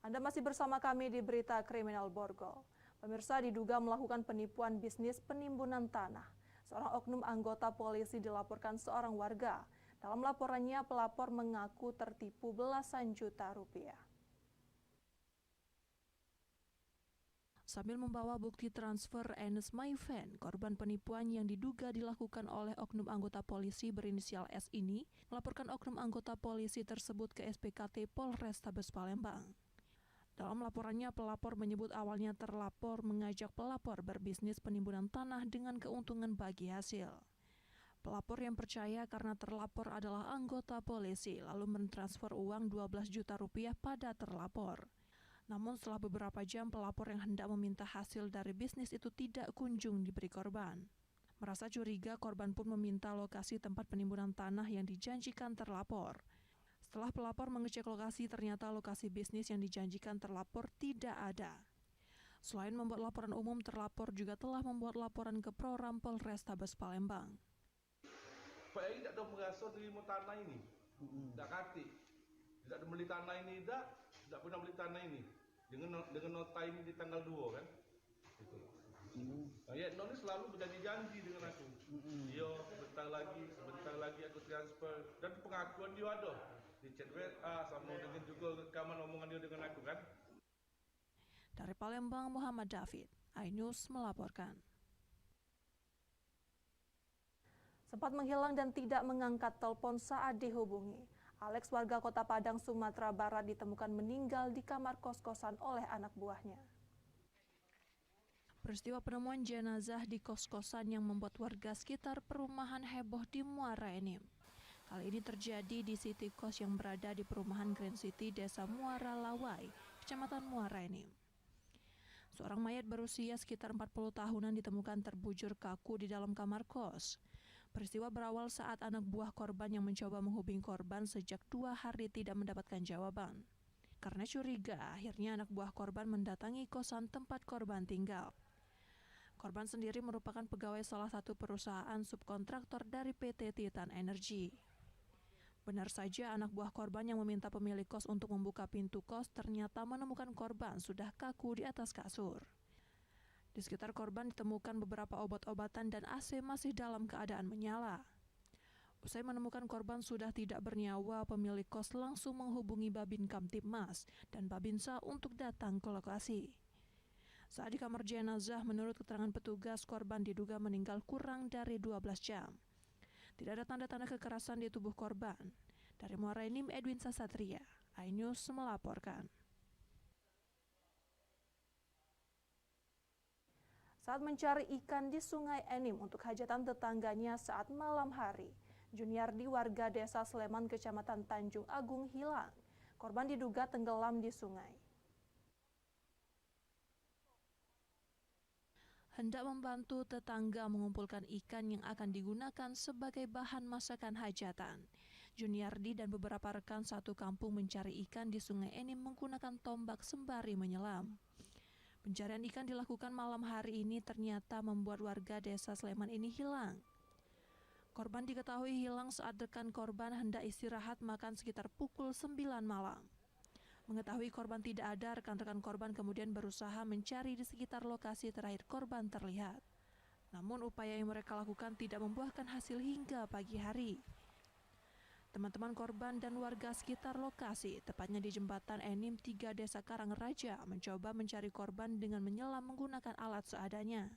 Anda masih bersama kami di Berita Kriminal Borgol. Pemirsa, diduga melakukan penipuan bisnis penimbunan tanah. Seorang oknum anggota polisi dilaporkan seorang warga. Dalam laporannya, pelapor mengaku tertipu belasan juta rupiah. Sambil membawa bukti transfer Enes Maifen, korban penipuan yang diduga dilakukan oleh oknum anggota polisi berinisial S ini, melaporkan oknum anggota polisi tersebut ke SPKT Polrestabes Palembang. Dalam laporannya, pelapor menyebut awalnya terlapor mengajak pelapor berbisnis penimbunan tanah dengan keuntungan bagi hasil. Pelapor yang percaya karena terlapor adalah anggota polisi, lalu mentransfer uang 12 juta rupiah pada terlapor. Namun setelah beberapa jam, pelapor yang hendak meminta hasil dari bisnis itu tidak kunjung diberi korban. Merasa curiga, korban pun meminta lokasi tempat penimbunan tanah yang dijanjikan terlapor. Setelah pelapor mengecek lokasi, ternyata lokasi bisnis yang dijanjikan terlapor tidak ada. Selain membuat laporan umum, terlapor juga telah membuat laporan ke Proram Polrestabes Palembang. Pak Yai tidak ada merasa terima tanah ini, tidak kati, tidak ada beli tanah ini, tidak pernah beli tanah ini, dengan nota ini di tanggal 2 kan, itu. Ya, ini selalu berjanji-janji dengan aku. Yo, sebentar lagi aku transfer, dan pengakuan dia ada di chat WA sama dengan juga rekaman omongan dia dengan aku kan. Dari Palembang, Muhammad David, iNews melaporkan. Sempat menghilang dan tidak mengangkat telepon saat dihubungi. Alex, warga Kota Padang, Sumatera Barat, ditemukan meninggal di kamar kos-kosan oleh anak buahnya. Peristiwa penemuan jenazah di kos-kosan yang membuat warga sekitar perumahan heboh di Muara Enim. Kali ini terjadi di City Kos yang berada di perumahan Grand City, Desa Muara Lawai, Kecamatan Muara Enim. Seorang mayat berusia sekitar 40 tahunan ditemukan terbujur kaku di dalam kamar kos. Peristiwa berawal saat anak buah korban yang mencoba menghubungi korban sejak 2 hari tidak mendapatkan jawaban. Karena curiga, akhirnya anak buah korban mendatangi kosan tempat korban tinggal. Korban sendiri merupakan pegawai salah satu perusahaan subkontraktor dari PT Titan Energy. Benar saja, anak buah korban yang meminta pemilik kos untuk membuka pintu kos ternyata menemukan korban sudah kaku di atas kasur. Di sekitar korban ditemukan beberapa obat-obatan dan AC masih dalam keadaan menyala. Usai menemukan korban sudah tidak bernyawa, pemilik kos langsung menghubungi Babin Kamtibmas dan Babinsa untuk datang ke lokasi. Saat di kamar jenazah, menurut keterangan petugas, korban diduga meninggal kurang dari 12 jam. Tidak ada tanda-tanda kekerasan di tubuh korban. Dari Muara Enim, Edwin Sasatria, iNews melaporkan. Saat mencari ikan di Sungai Enim untuk hajatan tetangganya saat malam hari, Juniardi warga Desa Sleman, Kecamatan Tanjung Agung hilang. Korban diduga tenggelam di sungai. Hendak membantu tetangga mengumpulkan ikan yang akan digunakan sebagai bahan masakan hajatan, Juniardi dan beberapa rekan satu kampung mencari ikan di Sungai Enim menggunakan tombak sembari menyelam. Pencarian ikan dilakukan malam hari ini ternyata membuat warga Desa Sleman ini hilang. Korban diketahui hilang saat rekan korban hendak istirahat makan sekitar pukul 9 malam. Mengetahui korban tidak ada, rekan-rekan korban kemudian berusaha mencari di sekitar lokasi terakhir korban terlihat. Namun upaya yang mereka lakukan tidak membuahkan hasil hingga pagi hari. Teman-teman korban dan warga sekitar lokasi, tepatnya di jembatan Enim 3 Desa Karangraja, mencoba mencari korban dengan menyelam menggunakan alat seadanya.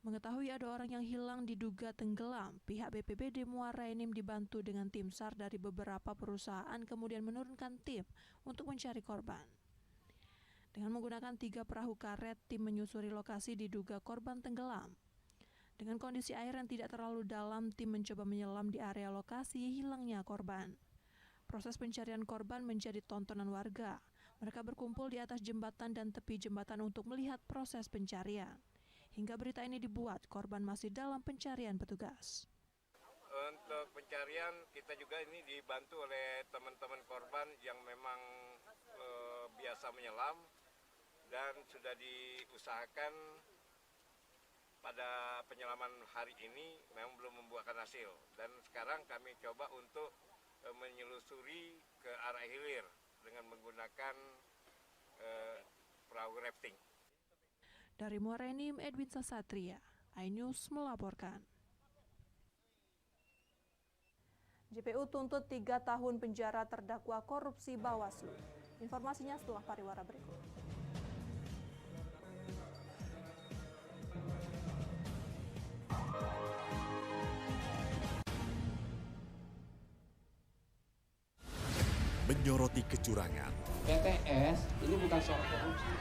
Mengetahui ada orang yang hilang diduga tenggelam, pihak BPBD Muara Enim dibantu dengan tim SAR dari beberapa perusahaan kemudian menurunkan tim untuk mencari korban. Dengan menggunakan 3 perahu karet, tim menyusuri lokasi diduga korban tenggelam. Dengan kondisi air yang tidak terlalu dalam, tim mencoba menyelam di area lokasi hilangnya korban. Proses pencarian korban menjadi tontonan warga. Mereka berkumpul di atas jembatan dan tepi jembatan untuk melihat proses pencarian. Hingga berita ini dibuat, korban masih dalam pencarian petugas. Untuk pencarian kita juga ini dibantu oleh teman-teman korban yang memang biasa menyelam dan sudah diusahakan pada penyelaman hari ini memang belum membuahkan hasil. Dan sekarang kami coba untuk menyelusuri ke arah hilir dengan menggunakan perahu rafting. Dari Muara Enim, Edwin Sasatria, iNews melaporkan. JPU tuntut 3 tahun penjara terdakwa korupsi Bawaslu. Informasinya setelah pariwara berikut. Menyoroti kecurangan, PTS ini bukan soal korupsi.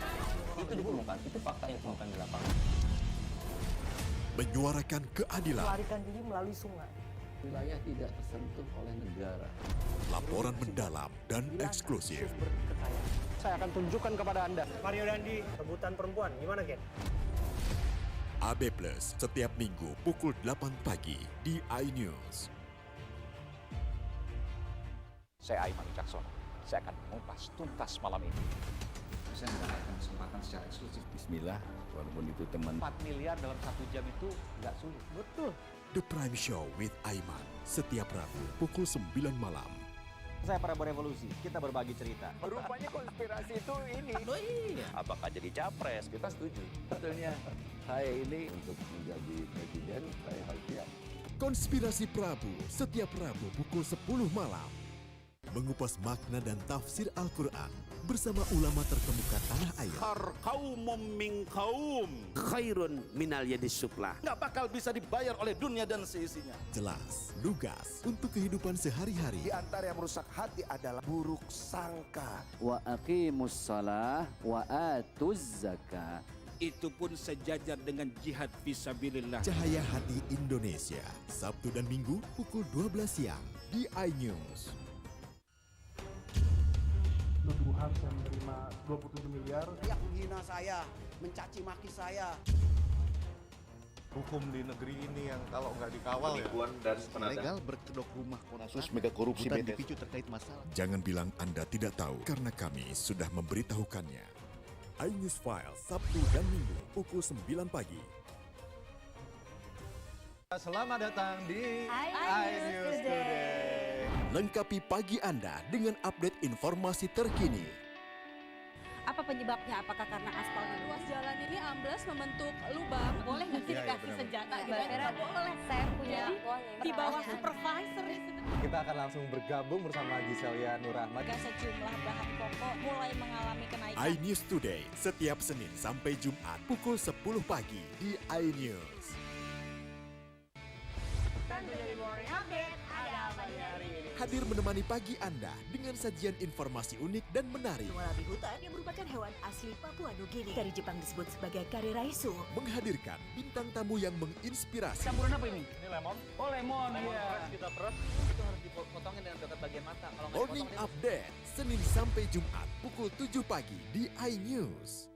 Itu ditemukan, itu fakta yang ditemukan di lapangan. menyuarakan keadilan, melarikan diri melalui sungai. Wilayah tidak tersentuh oleh negara. laporan mendalam dan eksklusif. Saya akan tunjukkan kepada Anda. Mario Dandi, rebutan perempuan, gimana Ken? AB Plus setiap minggu pukul 8 pagi di iNews. Saya Aiman Wicaksono. Saya akan mengupas tuntas malam ini. Saya mendapatkan kesempatan secara eksklusif. Bismillah, walaupun itu teman. 4 miliar dalam 1 jam itu nggak sulit. Betul. The Prime Show with Aiman setiap Rabu pukul 9 malam. Saya Prabowo Revolusi, kita berbagi cerita. Rupanya konspirasi itu ini. Oh iya. Apakah jadi capres? Kita setuju. Sebetulnya saya ini untuk menjadi presiden, saya harus siap. Konspirasi Prabu setiap Rabu pukul 10 malam. Mengupas makna dan tafsir Al-Quran bersama ulama terkemuka tanah air. Kaumum min kaum khairun minal yadis suflah. Nggak bakal bisa dibayar oleh dunia dan seisinya. Jelas, lugas untuk kehidupan sehari-hari. Di antara yang merusak hati adalah buruk sangka. Wa aqimus shalah wa atuz zakah. Itu pun sejajar dengan jihad fisabilillah. Cahaya Hati Indonesia, Sabtu dan Minggu pukul 12 siang di iNews. Tuduhan saya menerima 27 miliar. Yang menghina saya, mencaci maki saya. Hukum di negeri ini yang kalau nggak dikawal penipuan dan legal berkedok rumah kasus mega korupsi dipicu terkait masalah. Jangan bilang Anda tidak tahu karena kami sudah memberitahukannya. iNews File Sabtu dan Minggu pukul 9 pagi. Selamat datang di iNews Today. Lengkapi pagi Anda dengan update informasi terkini. Apa penyebabnya? Apakah karena aspal ruas jalan ini ambles membentuk lubang? Boleh nggak sih dikasih senjata? Nggak boleh. Saya punya di bawah supervisor. Kita akan langsung bergabung bersama Giselia Nurahmat. Sejumlah bahan pokok mulai mengalami kenaikan. iNews Today setiap Senin sampai Jumat pukul 10 pagi di iNews. tentunya di Morning Update ada apa di hari ini. Hadir menemani pagi Anda dengan sajian informasi unik dan menarik. Walabi hutan yang merupakan hewan asli Papua Nugini dari Jepang disebut sebagai kariraisu. Menghadirkan bintang tamu yang menginspirasi. Campuran apa ini? Ini lemon. Oh, lemon. Fresh kita peras. Itu harus dipotongin dengan dekat bagian mata. Kalau nggak Morning dipotong, Update, Senin sampai Jumat pukul 7 pagi di iNews.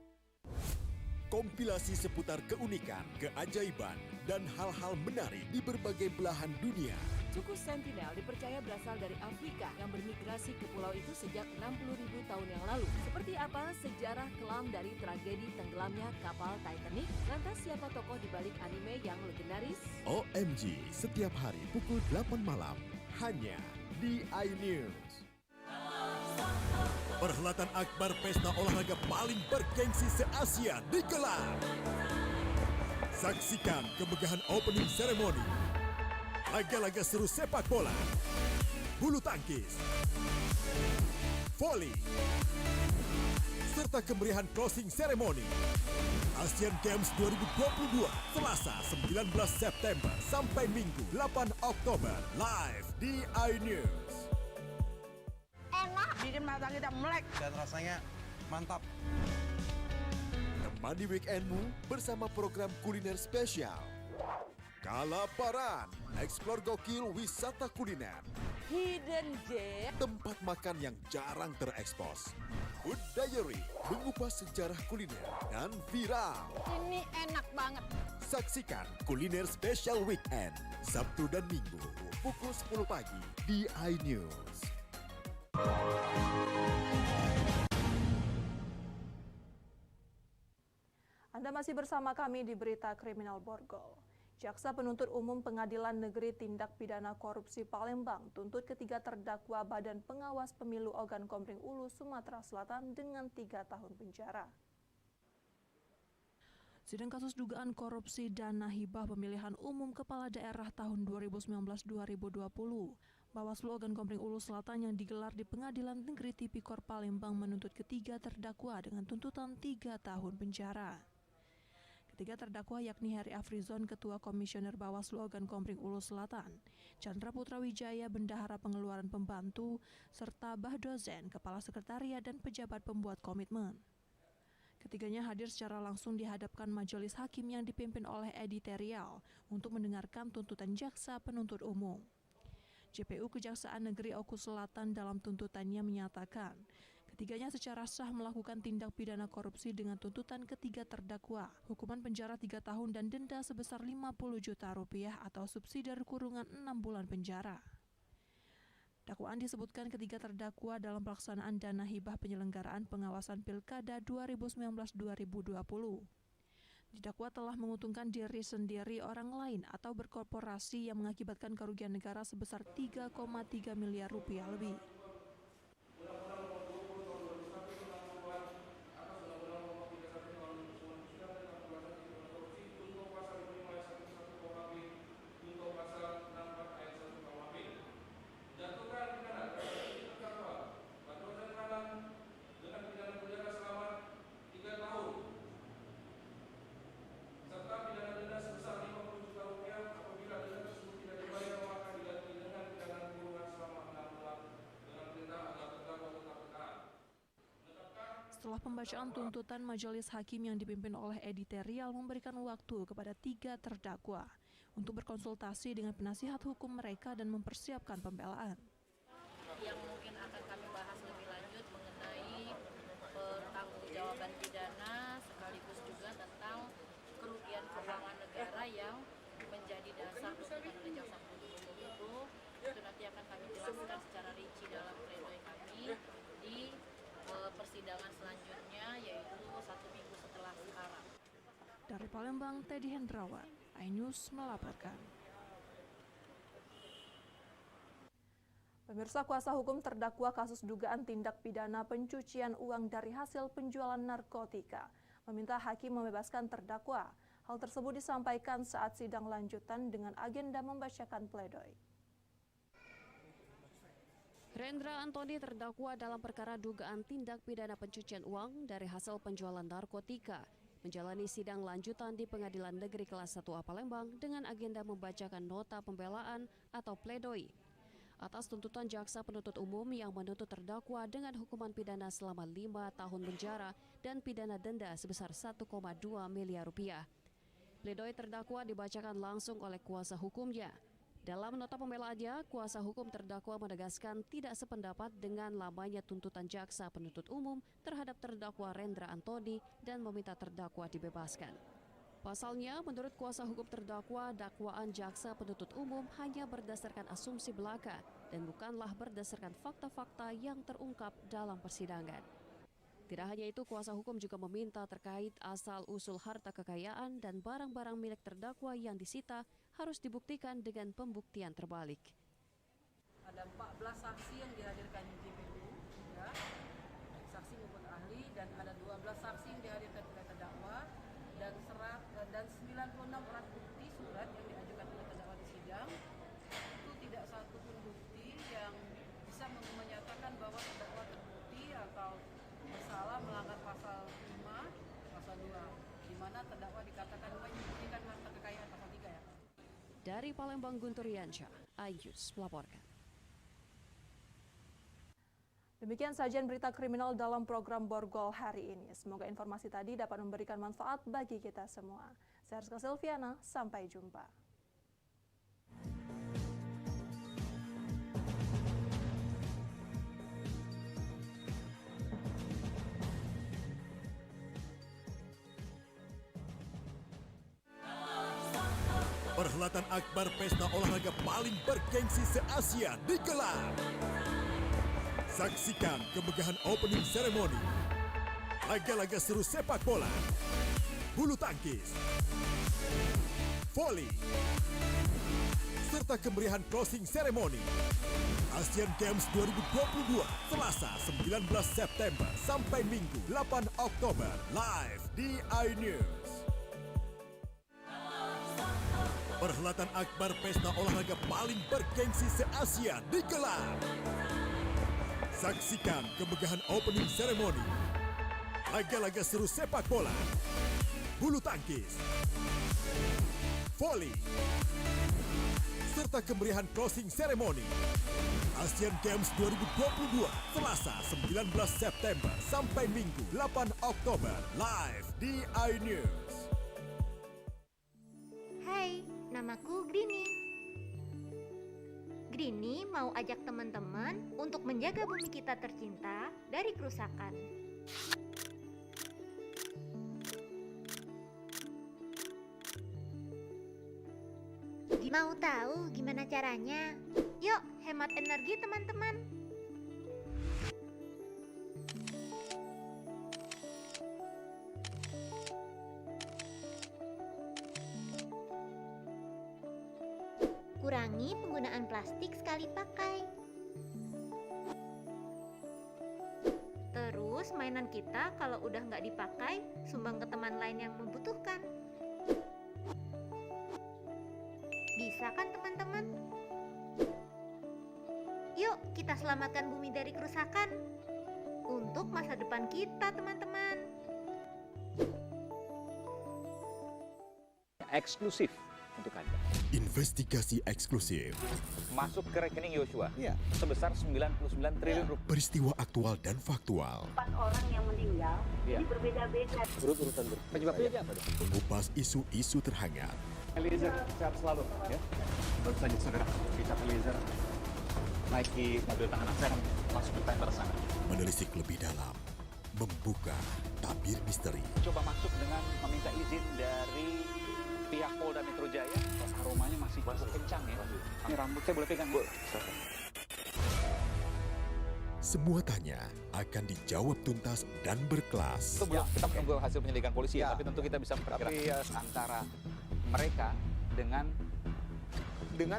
Kompilasi seputar keunikan, keajaiban, dan hal-hal menarik di berbagai belahan dunia. Suku Sentinel dipercaya berasal dari Afrika yang bermigrasi ke pulau itu sejak 60.000 tahun yang lalu. Seperti apa sejarah kelam dari tragedi tenggelamnya kapal Titanic? Lantas siapa tokoh di balik anime yang legendaris? OMG, setiap hari pukul 8 malam, hanya di iNews. Perhelatan akbar pesta olahraga paling bergengsi se-Asia digelar. Saksikan kemegahan opening ceremony, laga-laga seru sepak bola, bulu tangkis, voli, serta kemeriahan closing ceremony. Asian Games 2022, Selasa 19 September sampai Minggu 8 Oktober, live di iNews. Enak, bikin mata kita melek. Dan rasanya mantap. Temani weekendmu bersama program kuliner spesial. Kalaparan, eksplor gokil wisata kuliner. Hidden gem. Tempat makan yang jarang terekspos. Food Diary, mengupas sejarah kuliner dan viral. Ini enak banget. Saksikan kuliner spesial weekend, Sabtu dan Minggu, pukul 10 pagi di iNews. Anda masih bersama kami di Berita Kriminal Borgol. Jaksa Penuntut Umum Pengadilan Negeri Tindak Pidana Korupsi Palembang tuntut ketiga terdakwa Badan Pengawas Pemilu Ogan Komering Ulu, Sumatera Selatan dengan 3 tahun penjara. Sidang kasus dugaan korupsi dana hibah pemilihan umum kepala daerah tahun 2019-2020 Bawaslu Ogan Komering Ulu Selatan yang digelar di Pengadilan Negeri Tipikor Palembang menuntut ketiga terdakwa dengan tuntutan 3 tahun penjara. Ketiga terdakwa yakni Heri Afrizon, Ketua Komisioner Bawaslu Ogan Komering Ulu Selatan, Chandra Putra Wijaya, Bendahara Pengeluaran Pembantu, serta Bahdozen, Kepala Sekretariat dan pejabat pembuat komitmen. Ketiganya hadir secara langsung dihadapkan majelis hakim yang dipimpin oleh editorial untuk mendengarkan tuntutan jaksa penuntut umum. JPU Kejaksaan Negeri Oku Selatan dalam tuntutannya menyatakan, ketiganya secara sah melakukan tindak pidana korupsi dengan tuntutan ketiga terdakwa, hukuman penjara 3 tahun dan denda sebesar 50 juta rupiah atau subsidi kurungan 6 bulan penjara. Dakwaan disebutkan ketiga terdakwa dalam pelaksanaan dana hibah penyelenggaraan pengawasan Pilkada 2019-2020. Didakwa telah menguntungkan diri sendiri, orang lain atau berkorporasi yang mengakibatkan kerugian negara sebesar 3,3 miliar rupiah lebih. Setelah pembacaan tuntutan, majelis hakim yang dipimpin oleh editorial memberikan waktu kepada 3 terdakwa untuk berkonsultasi dengan penasihat hukum mereka dan mempersiapkan pembelaan. Yang mungkin akan kami bahas lebih lanjut mengenai pertanggungjawaban pidana sekaligus juga tentang kerugian keuangan negara yang menjadi dasar tuntutan oleh jaksa penuntut umum itu nanti akan kami jelaskan secara rinci dalam pledoi kami di persidangan selanjutnya, yaitu 1 minggu setelah sekarang. Dari Palembang, Teddy Hendrawan, iNews melaporkan. Pemirsa, kuasa hukum terdakwa kasus dugaan tindak pidana pencucian uang dari hasil penjualan narkotika meminta hakim membebaskan terdakwa. Hal tersebut disampaikan saat sidang lanjutan dengan agenda membacakan pledoi. Rendra Antoni terdakwa dalam perkara dugaan tindak pidana pencucian uang dari hasil penjualan narkotika menjalani sidang lanjutan di Pengadilan Negeri Kelas 1A Palembang dengan agenda membacakan nota pembelaan atau pledoi atas tuntutan jaksa penuntut umum yang menuntut terdakwa dengan hukuman pidana selama 5 tahun penjara dan pidana denda sebesar 1,2 miliar rupiah. Pledoi terdakwa dibacakan langsung oleh kuasa hukumnya. Dalam nota pembelaannya, kuasa hukum terdakwa menegaskan tidak sependapat dengan lamanya tuntutan jaksa penuntut umum terhadap terdakwa Rendra Antoni dan meminta terdakwa dibebaskan. Pasalnya, menurut kuasa hukum terdakwa, dakwaan jaksa penuntut umum hanya berdasarkan asumsi belaka dan bukanlah berdasarkan fakta-fakta yang terungkap dalam persidangan. Tidak hanya itu, kuasa hukum juga meminta terkait asal-usul harta kekayaan dan barang-barang milik terdakwa yang disita harus dibuktikan dengan pembuktian terbalik. Ada 14 saksi yang dihadirkan di JPU, ya, saksi maupun ahli, dan ada 12 saksi yang dihadirkan oleh terdakwa dan 96 alat bukti surat yang diajukan oleh terdakwa di sidang. Itu tidak satu pun bukti yang bisa menyatakan bahwa terdakwa terbukti atau bersalah melanggar pasal 5, pasal 2, di mana terdakwa dikatakan menyembunyikan harta kekayaan pasal 3 ya. Dari Palembang, Guntur Yansyah, iNews melaporkan. Demikian sajian berita kriminal dalam program Borgol hari ini. Semoga informasi tadi dapat memberikan manfaat bagi kita semua. Saya Rizka Silviana, sampai jumpa. Perhelatan akbar pesta olahraga paling bergengsi se-Asia digelar. Saksikan kemegahan opening ceremony, laga-laga seru sepak bola, bulu tangkis, voli, serta kemeriahan closing ceremony. Asian Games 2022, Selasa 19 September sampai Minggu 8 Oktober, live di iNews. Perhelatan akbar pesta olahraga paling bergengsi se-Asia digelar. Saksikan kemegahan opening ceremony, laga-laga seru sepak bola, bulu tangkis, voli, serta kemeriahan closing ceremony. Asian Games 2022, Selasa 19 September sampai Minggu 8 Oktober, live di iNews. Hai, namaku Grini. Grini mau ajak teman-teman untuk menjaga bumi kita tercinta dari kerusakan. Mau tahu gimana caranya? Yuk, hemat energi teman-teman. Kurangi penggunaan plastik sekali pakai. Terus mainan kita kalau udah nggak dipakai, sumbang ke teman lain yang membutuhkan. Bisa kan teman-teman? Yuk kita selamatkan bumi dari kerusakan. Untuk masa depan kita teman-teman. Eksklusif untuk Anda. Investigasi eksklusif. Masuk ke rekening Yosua. Sebesar 99 triliun rupiah. Peristiwa aktual dan faktual. 4 orang yang meninggal, ini berbeda-beda. Urut-urutan penyebabnya apa dong? Mengupas isu-isu terhangat. Eliezer, sehat selalu. Ya. Baru saja saudara, Richard Eliezer naiki mobil tahanan. Saya akan langsung ke tender sana. Menelisik lebih dalam. Membuka tabir misteri. Coba masuk dengan meminta izin dari pihak Polda Metro Jaya. Aromanya masih kencang ya. Ini rambut saya boleh pegang? Semua tanya akan dijawab tuntas dan berkelas. Sebelum kita menunggu hasil penyelidikan polisi, tapi tentu kita bisa memperkirakan antara mereka dengan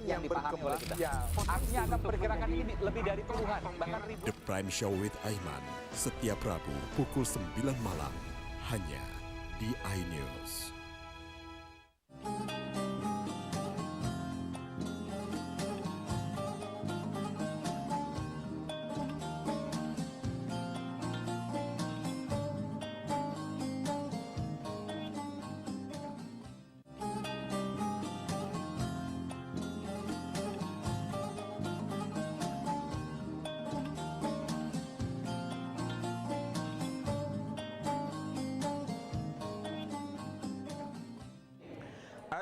yang dipahami oleh kita. Artinya akan memperkirakan ini lebih dari puluhan, bahkan ribuan. The Prime Show with Aiman, setiap Rabu pukul 9 malam, hanya di iNews.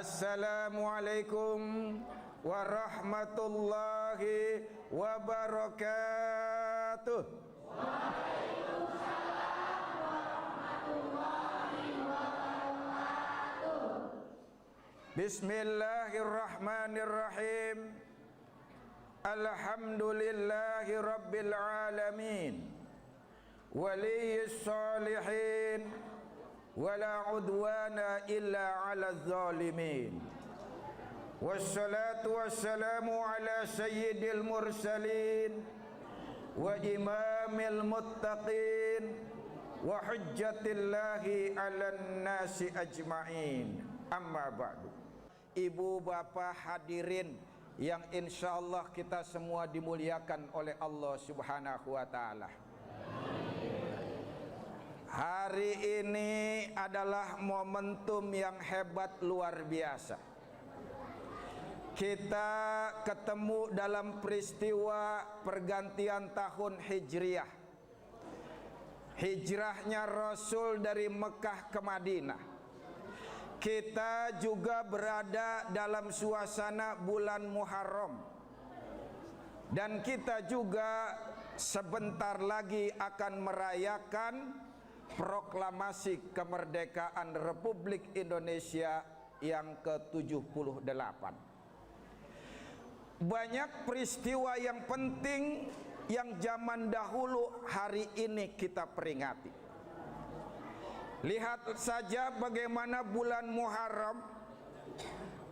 Assalamualaikum warahmatullahi wabarakatuh. Bismillahirrahmanirrahim. Alhamdulillahi rabbil alamin. Waliyyis salihin. Wala udwana illa ala zalimin. Wassalatu wassalamu ala sayyidil mursalin wa imamil muttaqin wa hujjatillahi ala nasi ajma'in. Amma ba'du. Ibu bapak hadirin yang insyaallah kita semua dimuliakan oleh Allah Subhanahu wa ta'ala. Hari ini adalah momentum yang hebat luar biasa. Kita ketemu dalam peristiwa pergantian tahun Hijriah. Hijrahnya Rasul dari Mekah ke Madinah. Kita juga berada dalam suasana bulan Muharram. Dan kita juga sebentar lagi akan merayakan proklamasi kemerdekaan Republik Indonesia yang ke-78. Banyak peristiwa yang penting yang zaman dahulu hari ini kita peringati. Lihat saja bagaimana bulan Muharram,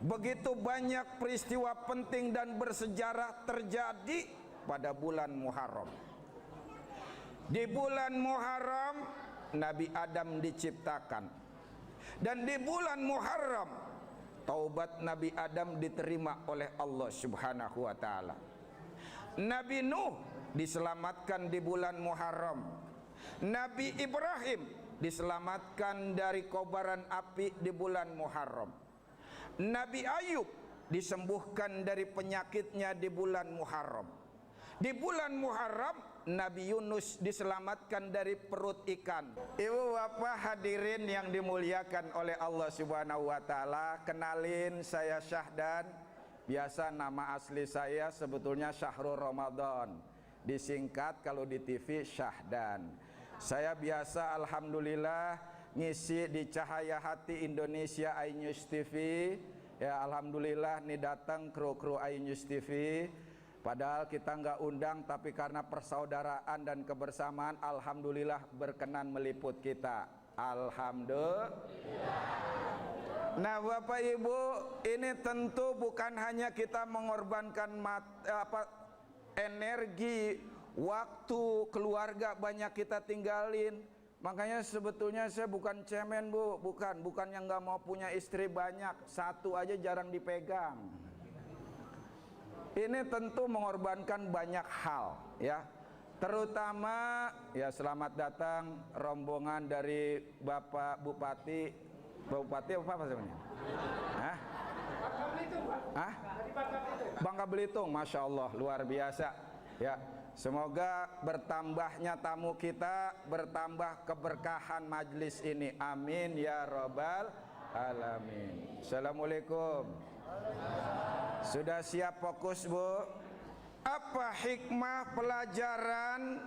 begitu banyak peristiwa penting dan bersejarah terjadi pada bulan Muharram. Di bulan Muharram Nabi Adam diciptakan, dan di bulan Muharram taubat Nabi Adam diterima oleh Allah Subhanahu wa ta'ala. Nabi Nuh diselamatkan di bulan Muharram. Nabi Ibrahim diselamatkan dari kobaran api di bulan Muharram. Nabi Ayub disembuhkan dari penyakitnya di bulan Muharram. Di bulan Muharram Nabi Yunus diselamatkan dari perut ikan. Ibu bapak hadirin yang dimuliakan oleh Allah Subhanahu wa ta'ala, kenalin, saya Syahdan. Biasa nama asli saya sebetulnya Syahrul Ramadan, disingkat kalau di TV Syahdan. Saya biasa alhamdulillah ngisi di Cahaya Hati Indonesia iNews TV. Ya alhamdulillah nih datang kru-kru iNews TV. Padahal kita nggak undang, tapi karena persaudaraan dan kebersamaan, alhamdulillah berkenan meliput kita. Alhamdulillah. Nah Bapak Ibu, ini tentu bukan hanya kita mengorbankan energi, waktu, keluarga banyak kita tinggalin. Makanya sebetulnya saya bukan cemen Bu, bukan yang nggak mau punya istri banyak, satu aja jarang dipegang. Ini tentu mengorbankan banyak hal ya. Terutama ya selamat datang rombongan dari Bapak Bupati. Bupati apa sebenarnya? Hah? Hah? Bangka Belitung, Masya Allah, luar biasa ya. Semoga bertambahnya tamu kita, bertambah keberkahan majlis ini. Amin ya Rabbal Alamin. Assalamualaikum. Sudah siap fokus Bu? Apa hikmah pelajaran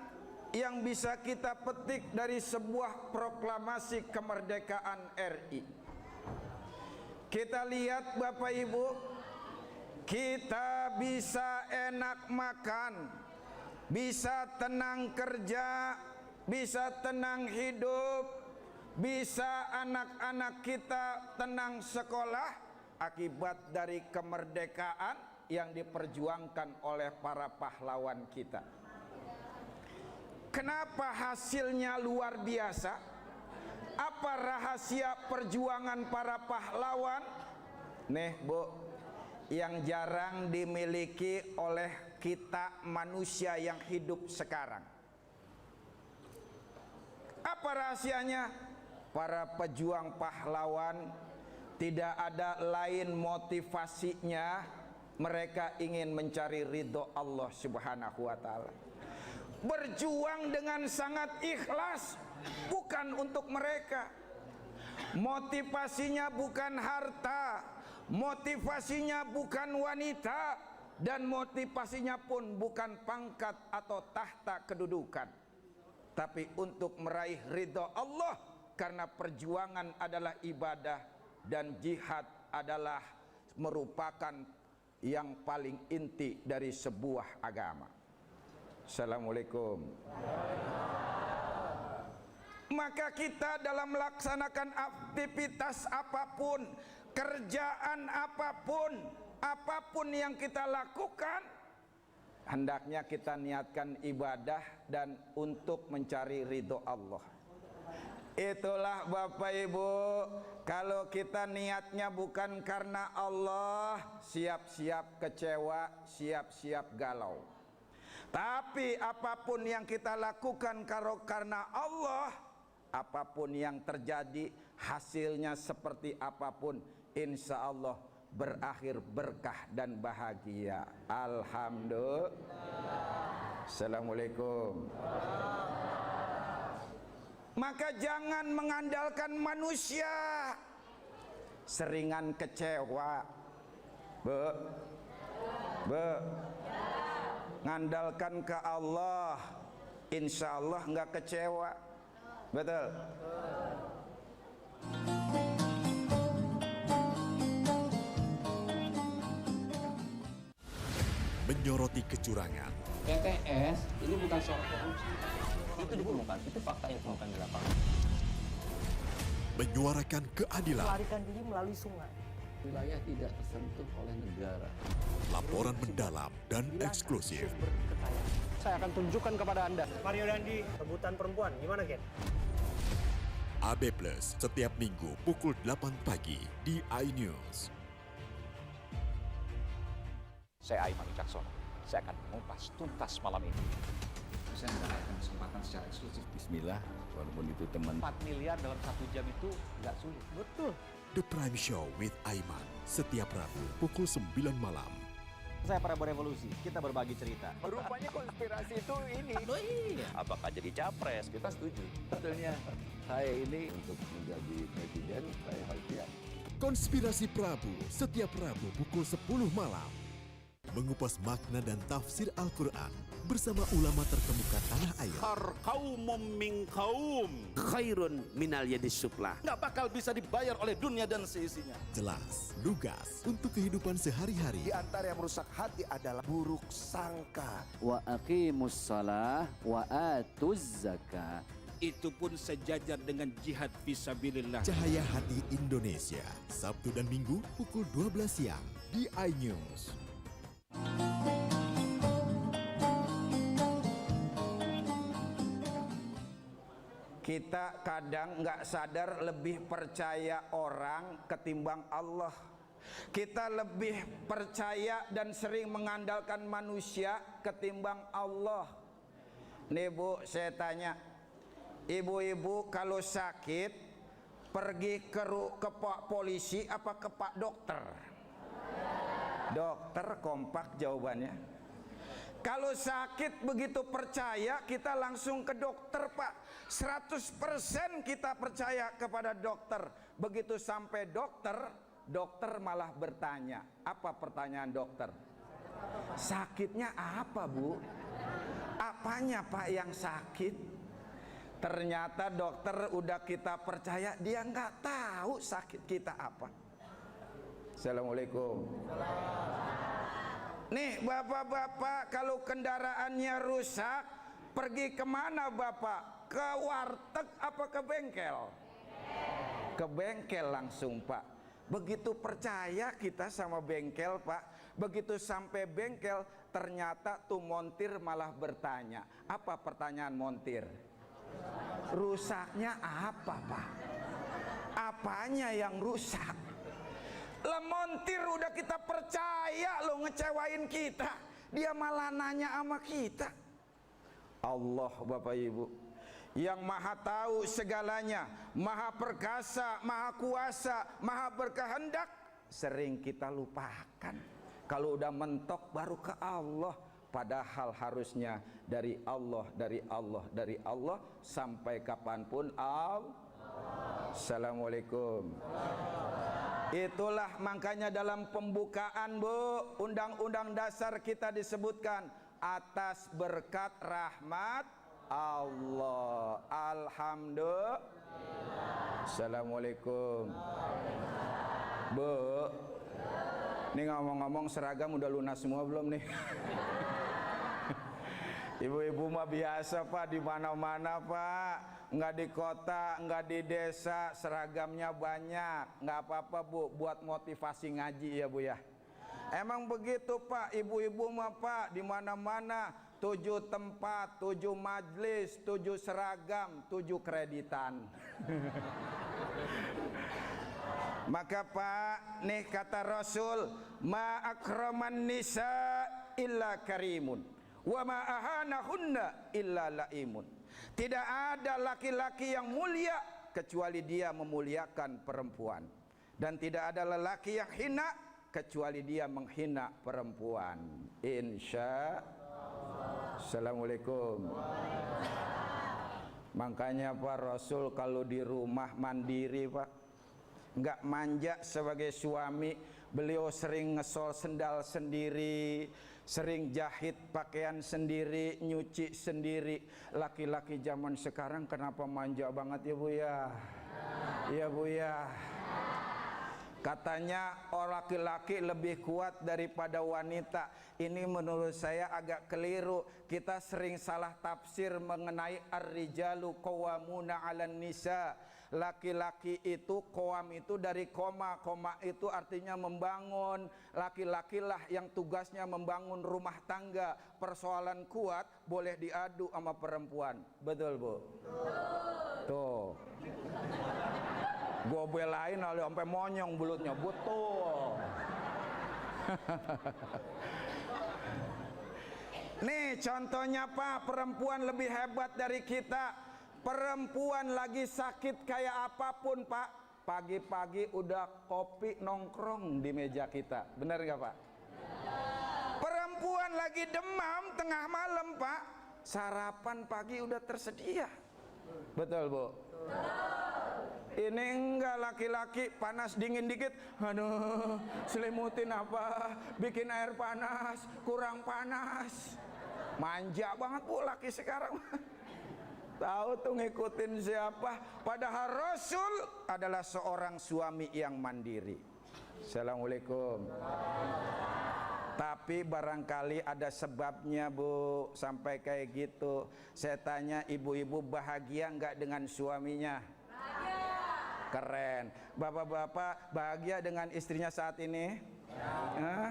yang bisa kita petik dari sebuah proklamasi kemerdekaan RI? Kita lihat Bapak Ibu, kita bisa enak makan, bisa tenang kerja, bisa tenang hidup, bisa anak-anak kita tenang sekolah akibat dari kemerdekaan yang diperjuangkan oleh para pahlawan kita. Kenapa hasilnya luar biasa? Apa rahasia perjuangan para pahlawan? Nih Bu, yang jarang dimiliki oleh kita manusia yang hidup sekarang. Apa rahasianya? Para pejuang pahlawan tidak ada lain motivasinya, mereka ingin mencari ridho Allah Subhanahu wa ta'ala. Berjuang dengan sangat ikhlas, bukan untuk mereka. Motivasinya bukan harta, motivasinya bukan wanita, dan motivasinya pun bukan pangkat atau tahta kedudukan, tapi untuk meraih ridho Allah, karena perjuangan adalah ibadah dan jihad adalah merupakan yang paling inti dari sebuah agama. Assalamualaikum. Maka kita dalam melaksanakan aktivitas apapun, kerjaan apapun, apapun yang kita lakukan, hendaknya kita niatkan ibadah dan untuk mencari ridho Allah. Itulah Bapak Ibu, kalau kita niatnya bukan karena Allah, siap-siap kecewa, siap-siap galau. Tapi apapun yang kita lakukan kalau karena Allah, apapun yang terjadi, hasilnya seperti apapun, insya Allah berakhir berkah dan bahagia. Alhamdulillah. Assalamualaikum. Maka jangan mengandalkan manusia, seringan kecewa, ngandalkan ke Allah, insya Allah nggak kecewa. Betul. Menyoroti kecurangan, PTS ini bukan soal korupsi, itu ditemukan, itu fakta yang ditemukan di lapangan. Menyuarakan keadilan, melarikan diri melalui sungai, wilayah tidak tersentuh oleh negara. Laporan mendalam dan eksklusif. Saya akan tunjukkan kepada Anda. Mario Dandi, rebutan perempuan, gimana Ken? AB Plus setiap minggu pukul 8 pagi di iNews. Saya Aiman Wicaksono, saya akan mengupas tuntas malam ini. Saya mendapatkan kesempatan secara eksklusif. Bismillah, walaupun itu teman. 4 miliar dalam 1 jam itu nggak sulit. Betul. The Prime Show with Aiman, setiap Rabu pukul 9 malam. Saya Prabowo Revolusi, kita berbagi cerita. Rupanya konspirasi itu ini. Oh iya. Apakah jadi capres? Kita setuju. Sebetulnya saya ini untuk menjadi presiden, saya harus siap. Konspirasi Prabu, setiap Rabu pukul 10 malam. Mengupas makna dan tafsir Al-Quran bersama ulama terkemuka tanah air. Kaumum min kaum khairun minal yadis suflah. Nggak bakal bisa dibayar oleh dunia dan seisinya. Jelas, lugas untuk kehidupan sehari-hari. Di antara yang merusak hati adalah buruk sangka. Wa aqimus shalah wa atuz zakah. Itu pun sejajar dengan jihad fisabilillah. Cahaya Hati Indonesia, Sabtu dan Minggu pukul 12 siang di iNews. Kita kadang nggak sadar lebih percaya orang ketimbang Allah. Kita lebih percaya dan sering mengandalkan manusia ketimbang Allah. Nih Bu, saya tanya, ibu-ibu kalau sakit pergi ke Pak polisi apa ke Pak dokter? Dokter, kompak jawabannya. Kalau sakit begitu percaya kita langsung ke dokter Pak. 100% kita percaya kepada dokter. Begitu sampai dokter, dokter malah bertanya. Apa pertanyaan dokter? Sakitnya apa Bu? Apanya Pak yang sakit? Ternyata dokter udah kita percaya, dia nggak tahu sakit kita apa. Assalamualaikum. Nih bapak-bapak, kalau kendaraannya rusak, pergi kemana Bapak? Ke warteg apa ke bengkel? Ke bengkel langsung Pak. Begitu percaya kita sama bengkel Pak. Begitu sampai bengkel, ternyata tuh montir malah bertanya. Apa pertanyaan montir? Rusaknya apa Pak? Apanya yang rusak? Lah montir udah kita percaya lo ngecewain kita, dia malah nanya sama kita. Allah Bapak Ibu yang maha tahu segalanya, maha perkasa, maha kuasa, maha berkehendak, sering kita lupakan. Kalau udah mentok baru ke Allah, padahal harusnya dari Allah, dari Allah, dari Allah sampai kapanpun. Assalamualaikum. Itulah makanya dalam pembukaan Bu, Undang-Undang Dasar kita disebutkan atas berkat rahmat Allah. Alhamdulillah. Assalamualaikum. Bu, ini ngomong-ngomong seragam udah lunas semua belum nih? Ibu-ibu mah biasa Pak, di mana-mana Pak, nggak di kota, nggak di desa, seragamnya banyak. Nggak apa-apa Bu, buat motivasi ngaji ya Bu ya. Emang begitu Pak, ibu-ibu mah Pak, di mana-mana 7 tempat, 7 majlis, 7 seragam, 7 kreditan. Maka Pak, nih kata Rasul, ma akraman nisa illa karimun, wa ma ahanahunna illa laimun. Tidak ada laki-laki yang mulia kecuali dia memuliakan perempuan, dan tidak ada lelaki yang hina kecuali dia menghina perempuan. Insya Allah. Assalamualaikum. Makanya Pak Rasul kalau di rumah mandiri Pak, nggak manja sebagai suami. Beliau sering ngesol sendal sendiri, sering jahit pakaian sendiri, nyuci sendiri. Laki-laki zaman sekarang kenapa manja banget ya Bu ya? Iya Bu ya. Katanya orang laki-laki lebih kuat daripada wanita. Ini menurut saya agak keliru. Kita sering salah tafsir mengenai ar-rijalu qawwamuna 'alan nisa. Laki-laki itu, qawam itu dari koma. Koma itu artinya membangun. Laki-laki lah yang tugasnya membangun rumah tangga. Persoalan kuat boleh diadu sama perempuan. Betul Bu? Tuh. Gue belain oleh sampai monyong bulutnya. Betul. Nih contohnya Pak, perempuan lebih hebat dari kita. Perempuan lagi sakit kayak apapun Pak, pagi-pagi udah kopi nongkrong di meja kita. Benar gak Pak? Perempuan lagi demam tengah malam Pak, sarapan pagi udah tersedia. Betul Bu? Ini enggak, laki-laki panas dingin dikit, aduh selimutin apa, bikin air panas, kurang panas. Manja banget Bu laki sekarang. Tahu tuh ngikutin siapa. Padahal Rasul adalah seorang suami yang mandiri. Assalamualaikum. Tapi barangkali ada sebabnya Bu sampai kayak gitu. Saya tanya, ibu-ibu bahagia enggak dengan suaminya? Keren. Bapak-bapak bahagia dengan istrinya saat ini? Hah?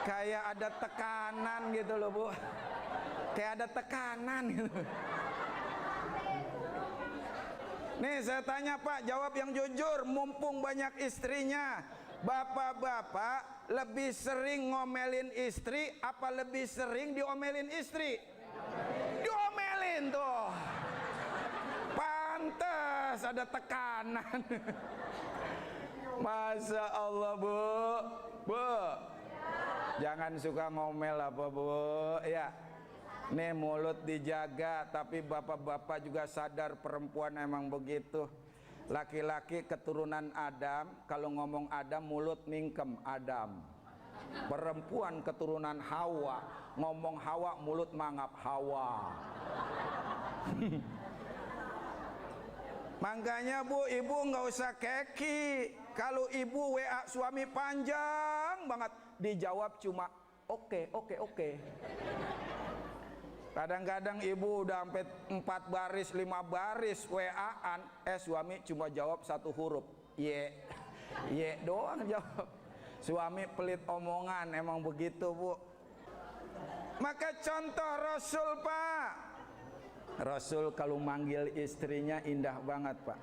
Kayak ada tekanan gitu loh Bu. Kayak ada tekanan gitu. Nih saya tanya Pak, jawab yang jujur, mumpung banyak istrinya. Bapak-bapak lebih sering ngomelin istri apa lebih sering diomelin istri? Diomelin tuh. Pantes ada tekanan. Masya Allah Bu. Bu, jangan suka ngomel apa Bu ya. Nih mulut dijaga, tapi bapak-bapak juga sadar perempuan emang begitu. Laki-laki keturunan Adam, kalau ngomong Adam mulut mingkem Adam. Perempuan keturunan Hawa, ngomong Hawa mulut mangap Hawa. Makanya Bu, ibu nggak usah keki. Kalau ibu WA suami panjang banget, dijawab cuma oke. Kadang-kadang ibu udah sampai 4 baris, 5 baris WA-an, suami cuma jawab 1 huruf, ye doang jawab. Suami pelit omongan, emang begitu Bu. Maka contoh Rasul Pak, Rasul kalau manggil istrinya indah banget Pak.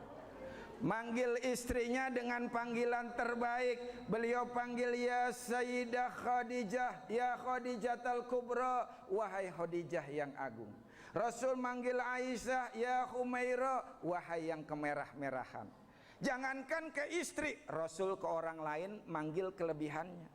Manggil istrinya dengan panggilan terbaik. Beliau panggil ya Sayyidah Khadijah, ya Khadijatul Kubra, wahai Khadijah yang agung. Rasul manggil Aisyah, ya Humaira, wahai yang kemerah-merahan. Jangankan ke istri, Rasul ke orang lain manggil kelebihannya.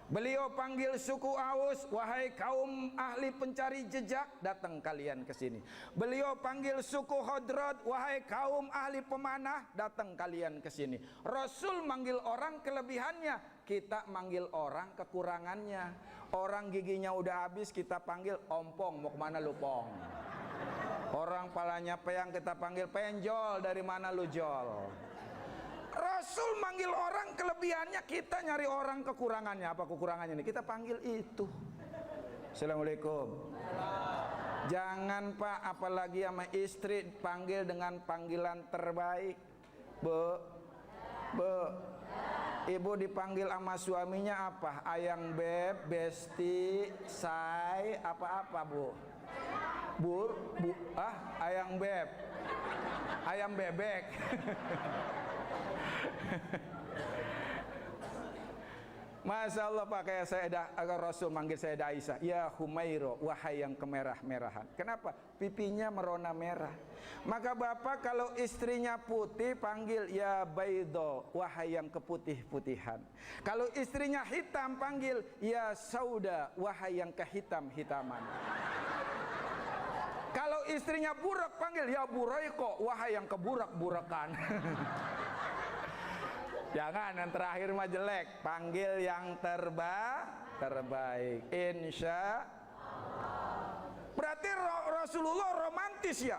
Beliau panggil suku Aus, wahai kaum ahli pencari jejak, datang kalian ke sini. Beliau panggil suku Khadrad, wahai kaum ahli pemanah, datang kalian ke sini. Rasul manggil orang kelebihannya, kita manggil orang kekurangannya. Orang giginya udah habis, kita panggil ompong, mau kemana lu pong? Orang palanya peyang, kita panggil penjol, dari mana lu jol? Rasul manggil orang kelebihannya, kita nyari orang kekurangannya. Apa kekurangannya nih? Kita panggil itu. Assalamualaikum. Jangan Pak, apalagi sama istri panggil dengan panggilan terbaik. Bu, ibu dipanggil sama suaminya apa? Ayang, beb, besti, say, apa-apa bu? Ayang beb, ayam bebek. Masya Allah Pak, kayak saya Rasul manggil saya Aisyah, ya Humairo, wahai yang kemerah-merahan. Kenapa? Pipinya merona merah. Maka bapak kalau istrinya putih panggil ya Baido, wahai yang keputih-putihan. Kalau istrinya hitam panggil ya Sauda, wahai yang kehitam-hitaman. Kalau istrinya burak panggil ya Buraiko, wahai yang keburak-burakan. Jangan yang terakhir mah jelek, panggil yang terbaik. Insya Allah. Berarti Rasulullah romantis ya?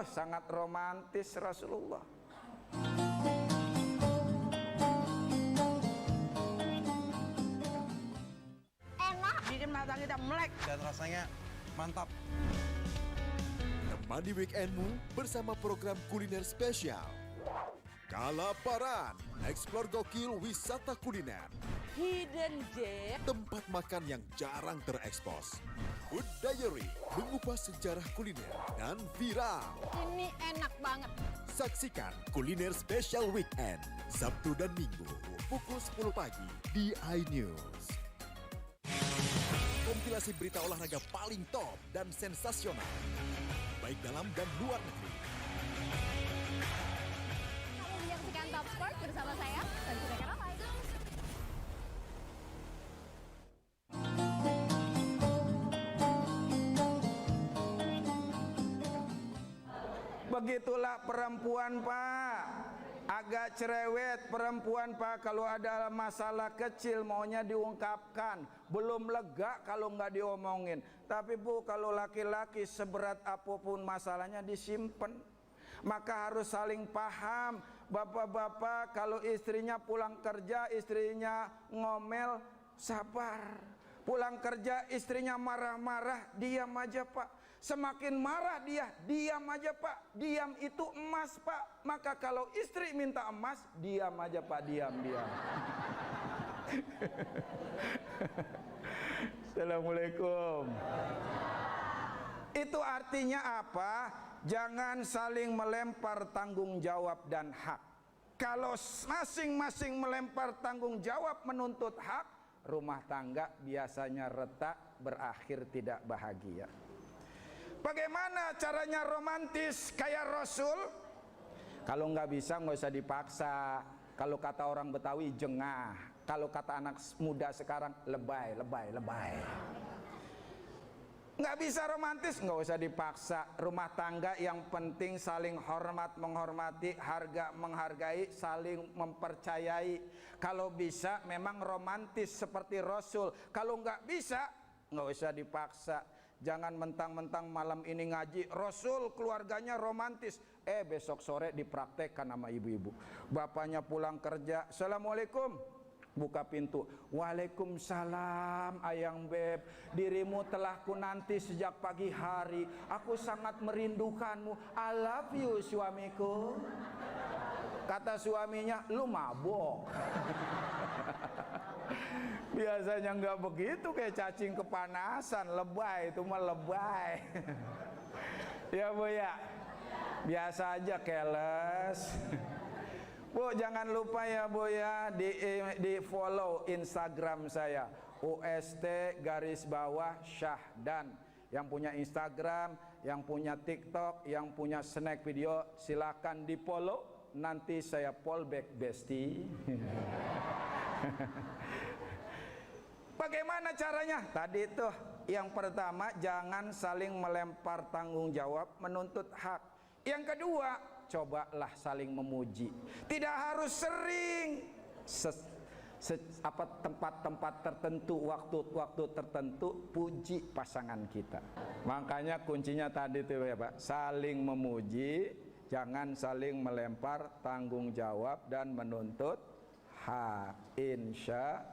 Sangat romantis Rasulullah. Enak, bikin mata kita melek dan rasanya mantap. Temani weekendmu bersama program kuliner spesial. Kalaparan, eksplor gokil wisata kuliner. Hidden Gem, tempat makan yang jarang terekspos. Food Diary, mengupas sejarah kuliner dan viral. ini enak banget. Saksikan kuliner spesial weekend, Sabtu dan Minggu, pukul 10 pagi di iNews. Kompilasi berita olahraga paling top dan sensasional, baik dalam dan luar negeri. Menyaksikan Top Sport bersama saya, Tanjung Karawai. Begitulah perempuan Pak, agak cerewet perempuan Pak. Kalau ada masalah kecil maunya diungkapkan, belum lega kalau nggak diomongin. Tapi Bu, kalau laki-laki seberat apapun masalahnya disimpan. Maka harus saling paham. Bapak-bapak kalau istrinya pulang kerja, istrinya ngomel, sabar. Pulang kerja istrinya marah-marah, diam aja Pak. Semakin marah dia, diam aja Pak. Diam itu emas Pak. Maka kalau istri minta emas, diam aja Pak, diam. Assalamualaikum. Itu artinya apa? Jangan saling melempar tanggung jawab dan hak. Kalau masing-masing melempar tanggung jawab menuntut hak, rumah tangga biasanya retak, berakhir tidak bahagia. Bagaimana caranya romantis kayak Rasul? Kalau nggak bisa nggak usah dipaksa. Kalau kata orang Betawi jengah. Kalau kata anak muda sekarang lebay. Nggak bisa romantis, nggak usah dipaksa. Rumah tangga yang penting saling hormat menghormati, harga menghargai, saling mempercayai. Kalau bisa memang romantis seperti Rasul. Kalau nggak bisa, nggak usah dipaksa. Jangan mentang-mentang malam ini ngaji Rasul keluarganya romantis, besok sore dipraktekkan sama ibu-ibu. Bapaknya pulang kerja, assalamualaikum, buka pintu, waalaikumsalam ayang beb, dirimu telah ku nanti sejak pagi hari, aku sangat merindukanmu, I love you suamiku. Kata suaminya, lu mabok. Biasanya nggak begitu, kayak cacing kepanasan, lebay, itu mah lebay. Ya Bu ya, biasa aja keles. Bu jangan lupa ya Bu ya, di follow Instagram saya, UST_Syahdan. Yang punya Instagram, yang punya TikTok, yang punya snack video, silakan di follow. Nanti saya fallback bestie. Bagaimana caranya? Tadi itu yang pertama, jangan saling melempar tanggung jawab, menuntut hak. Yang kedua, cobalah saling memuji. Tidak harus sering tempat-tempat tertentu, waktu-waktu tertentu puji pasangan kita. Makanya kuncinya tadi itu ya Pak, saling memuji, jangan saling melempar tanggung jawab dan menuntut hak. Insya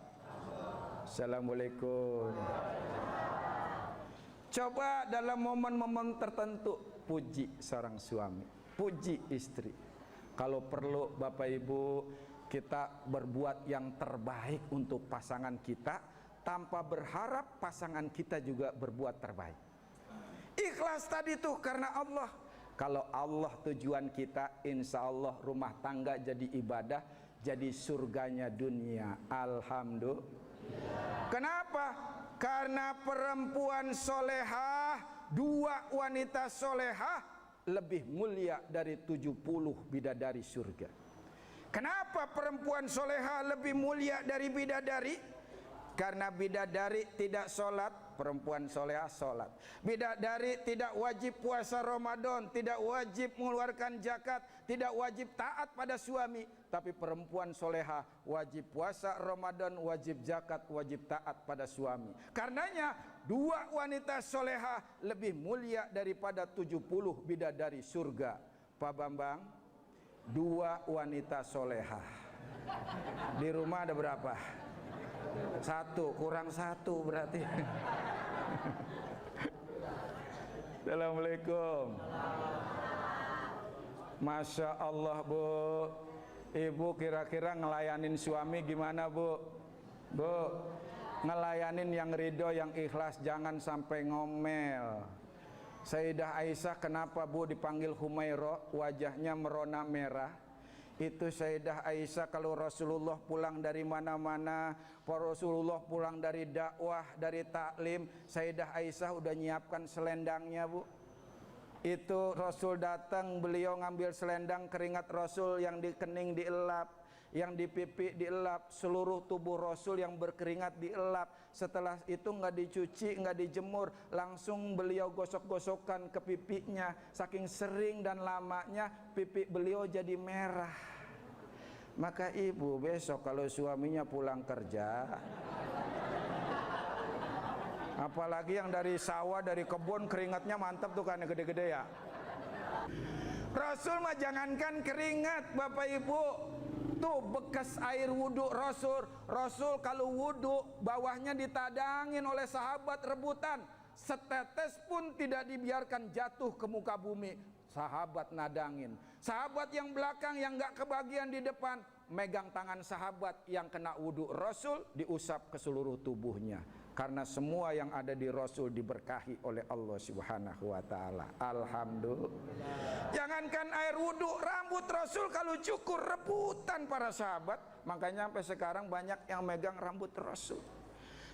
Assalamualaikum. Coba dalam momen-momen tertentu puji seorang suami, puji istri. Kalau perlu Bapak Ibu, kita berbuat yang terbaik untuk pasangan kita tanpa berharap pasangan kita juga berbuat terbaik. Ikhlas tadi tuh karena Allah. Kalau Allah tujuan kita, insya Allah rumah tangga jadi ibadah, jadi surganya dunia. Alhamdulillah. Kenapa? Karena perempuan solehah, dua wanita solehah lebih mulia dari 70 bidadari surga. Kenapa perempuan solehah lebih mulia dari bidadari? Karena bidadari tidak sholat, perempuan solehah sholat. Bidadari tidak wajib puasa Ramadan, tidak wajib mengeluarkan zakat, tidak wajib taat pada suami. Tapi perempuan solehah wajib puasa Ramadan, wajib zakat, wajib taat pada suami. Karenanya dua wanita solehah lebih mulia daripada 70 bidadari surga. Pak Bambang, dua wanita solehah. Di rumah ada berapa? Satu, kurang satu berarti. Assalamualaikum. Masya Allah Bu. Ibu kira-kira ngelayanin suami gimana Bu? Bu, ngelayanin yang ridho, yang ikhlas, jangan sampai ngomel. Sayyidah Aisyah kenapa Bu dipanggil Humairah, wajahnya merona merah? Itu Sayyidah Aisyah kalau Rasulullah pulang dari mana-mana, Rasulullah pulang dari dakwah, dari taklim, Sayyidah Aisyah udah nyiapkan selendangnya Bu. Itu Rasul datang, beliau ngambil selendang, keringat Rasul yang di kening dielap, yang di pipi dielap, seluruh tubuh Rasul yang berkeringat dielap. Setelah itu nggak dicuci, nggak dijemur, langsung beliau gosok-gosokkan ke pipinya. Saking sering dan lamanya pipi beliau jadi merah. Maka ibu besok kalau suaminya pulang kerja, apalagi yang dari sawah, dari kebun, keringatnya mantap tuh kan, gede-gede ya. Rasul mah jangankan keringat Bapak Ibu, tuh bekas air wudhu Rasul. Rasul kalau wudhu bawahnya ditadangin oleh sahabat rebutan, setetes pun tidak dibiarkan jatuh ke muka bumi. Sahabat nadangin. Sahabat yang belakang yang gak kebagian di depan megang tangan sahabat yang kena wudhu Rasul, diusap ke seluruh tubuhnya. Karena semua yang ada di Rasul diberkahi oleh Allah Subhanahu wa ta'ala. Alhamdulillah. Jangankan air wudhu, rambut Rasul kalau cukur rebutan para sahabat. Makanya sampai sekarang banyak yang megang rambut Rasul.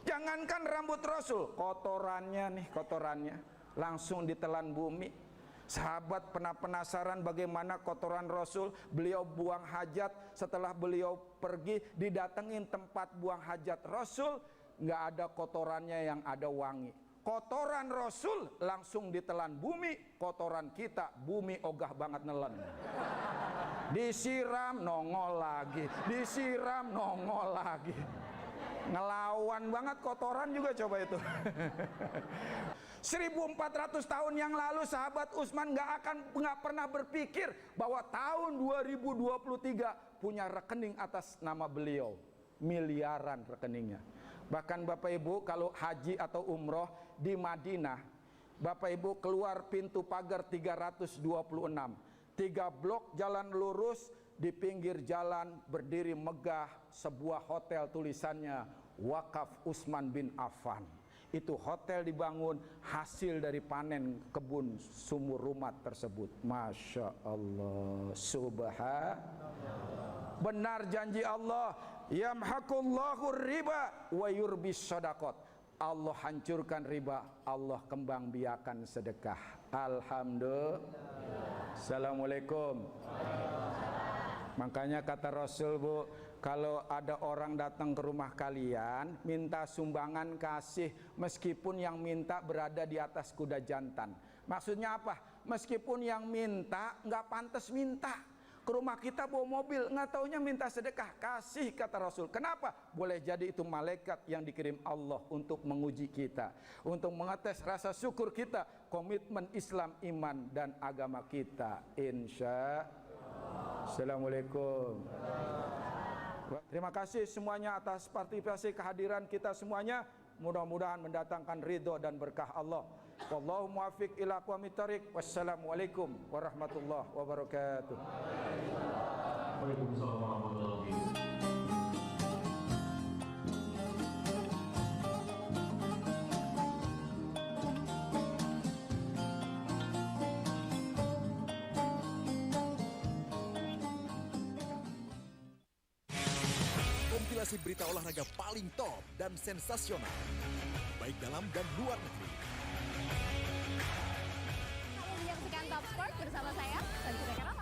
Jangankan rambut Rasul, kotorannya nih, kotorannya langsung ditelan bumi. Sahabat pernah penasaran bagaimana kotoran Rasul. Beliau buang hajat, setelah beliau pergi didatengin tempat buang hajat Rasul, nggak ada kotorannya yang ada wangi. Kotoran Rasul langsung ditelan bumi, kotoran kita bumi ogah banget nelen. Disiram nongol lagi, disiram nongol lagi. Ngelawan banget kotoran juga coba itu. 1400 tahun yang lalu sahabat Utsman nggak pernah berpikir bahwa tahun 2023 punya rekening atas nama beliau, miliaran rekeningnya. Bahkan Bapak Ibu kalau haji atau umroh di Madinah, Bapak Ibu keluar pintu pagar 326, 3 blok jalan lurus, di pinggir jalan berdiri megah sebuah hotel, tulisannya Wakaf Utsman bin Affan. Itu hotel dibangun hasil dari panen kebun sumur rumat tersebut. Masya Allah, subhanallah. Benar janji Allah, yamhaqullahu riba wa yurbis shadaqat. Allah hancurkan riba, Allah kembang biakan sedekah. Alhamdulillah. Assalamualaikum. Makanya kata Rasul, Bu, kalau ada orang datang ke rumah kalian, minta sumbangan, kasih, meskipun yang minta berada di atas kuda jantan. Maksudnya apa? Meskipun yang minta nggak pantas minta. Ke rumah kita bawa mobil, nggak taunya minta sedekah, kasih, kata Rasul. Kenapa? Boleh jadi itu malaikat yang dikirim Allah untuk menguji kita, untuk mengetes rasa syukur kita, komitmen Islam, iman dan agama kita. Insya Allah. Assalamualaikum. Terima kasih semuanya atas partisipasi kehadiran kita semuanya. Mudah-mudahan mendatangkan ridho dan berkah Allah. Wallahu muwaffiq ila aqwamit thoriq. Wassalamualaikum warahmatullahi wabarakatuh. Waalaikumsalam warahmatullahi wabarakatuh. Kompilasi berita olahraga paling top dan sensasional, baik dalam dan luar negeri. Kamu menyaksikan Top Sport bersama saya, Sanjira Karo.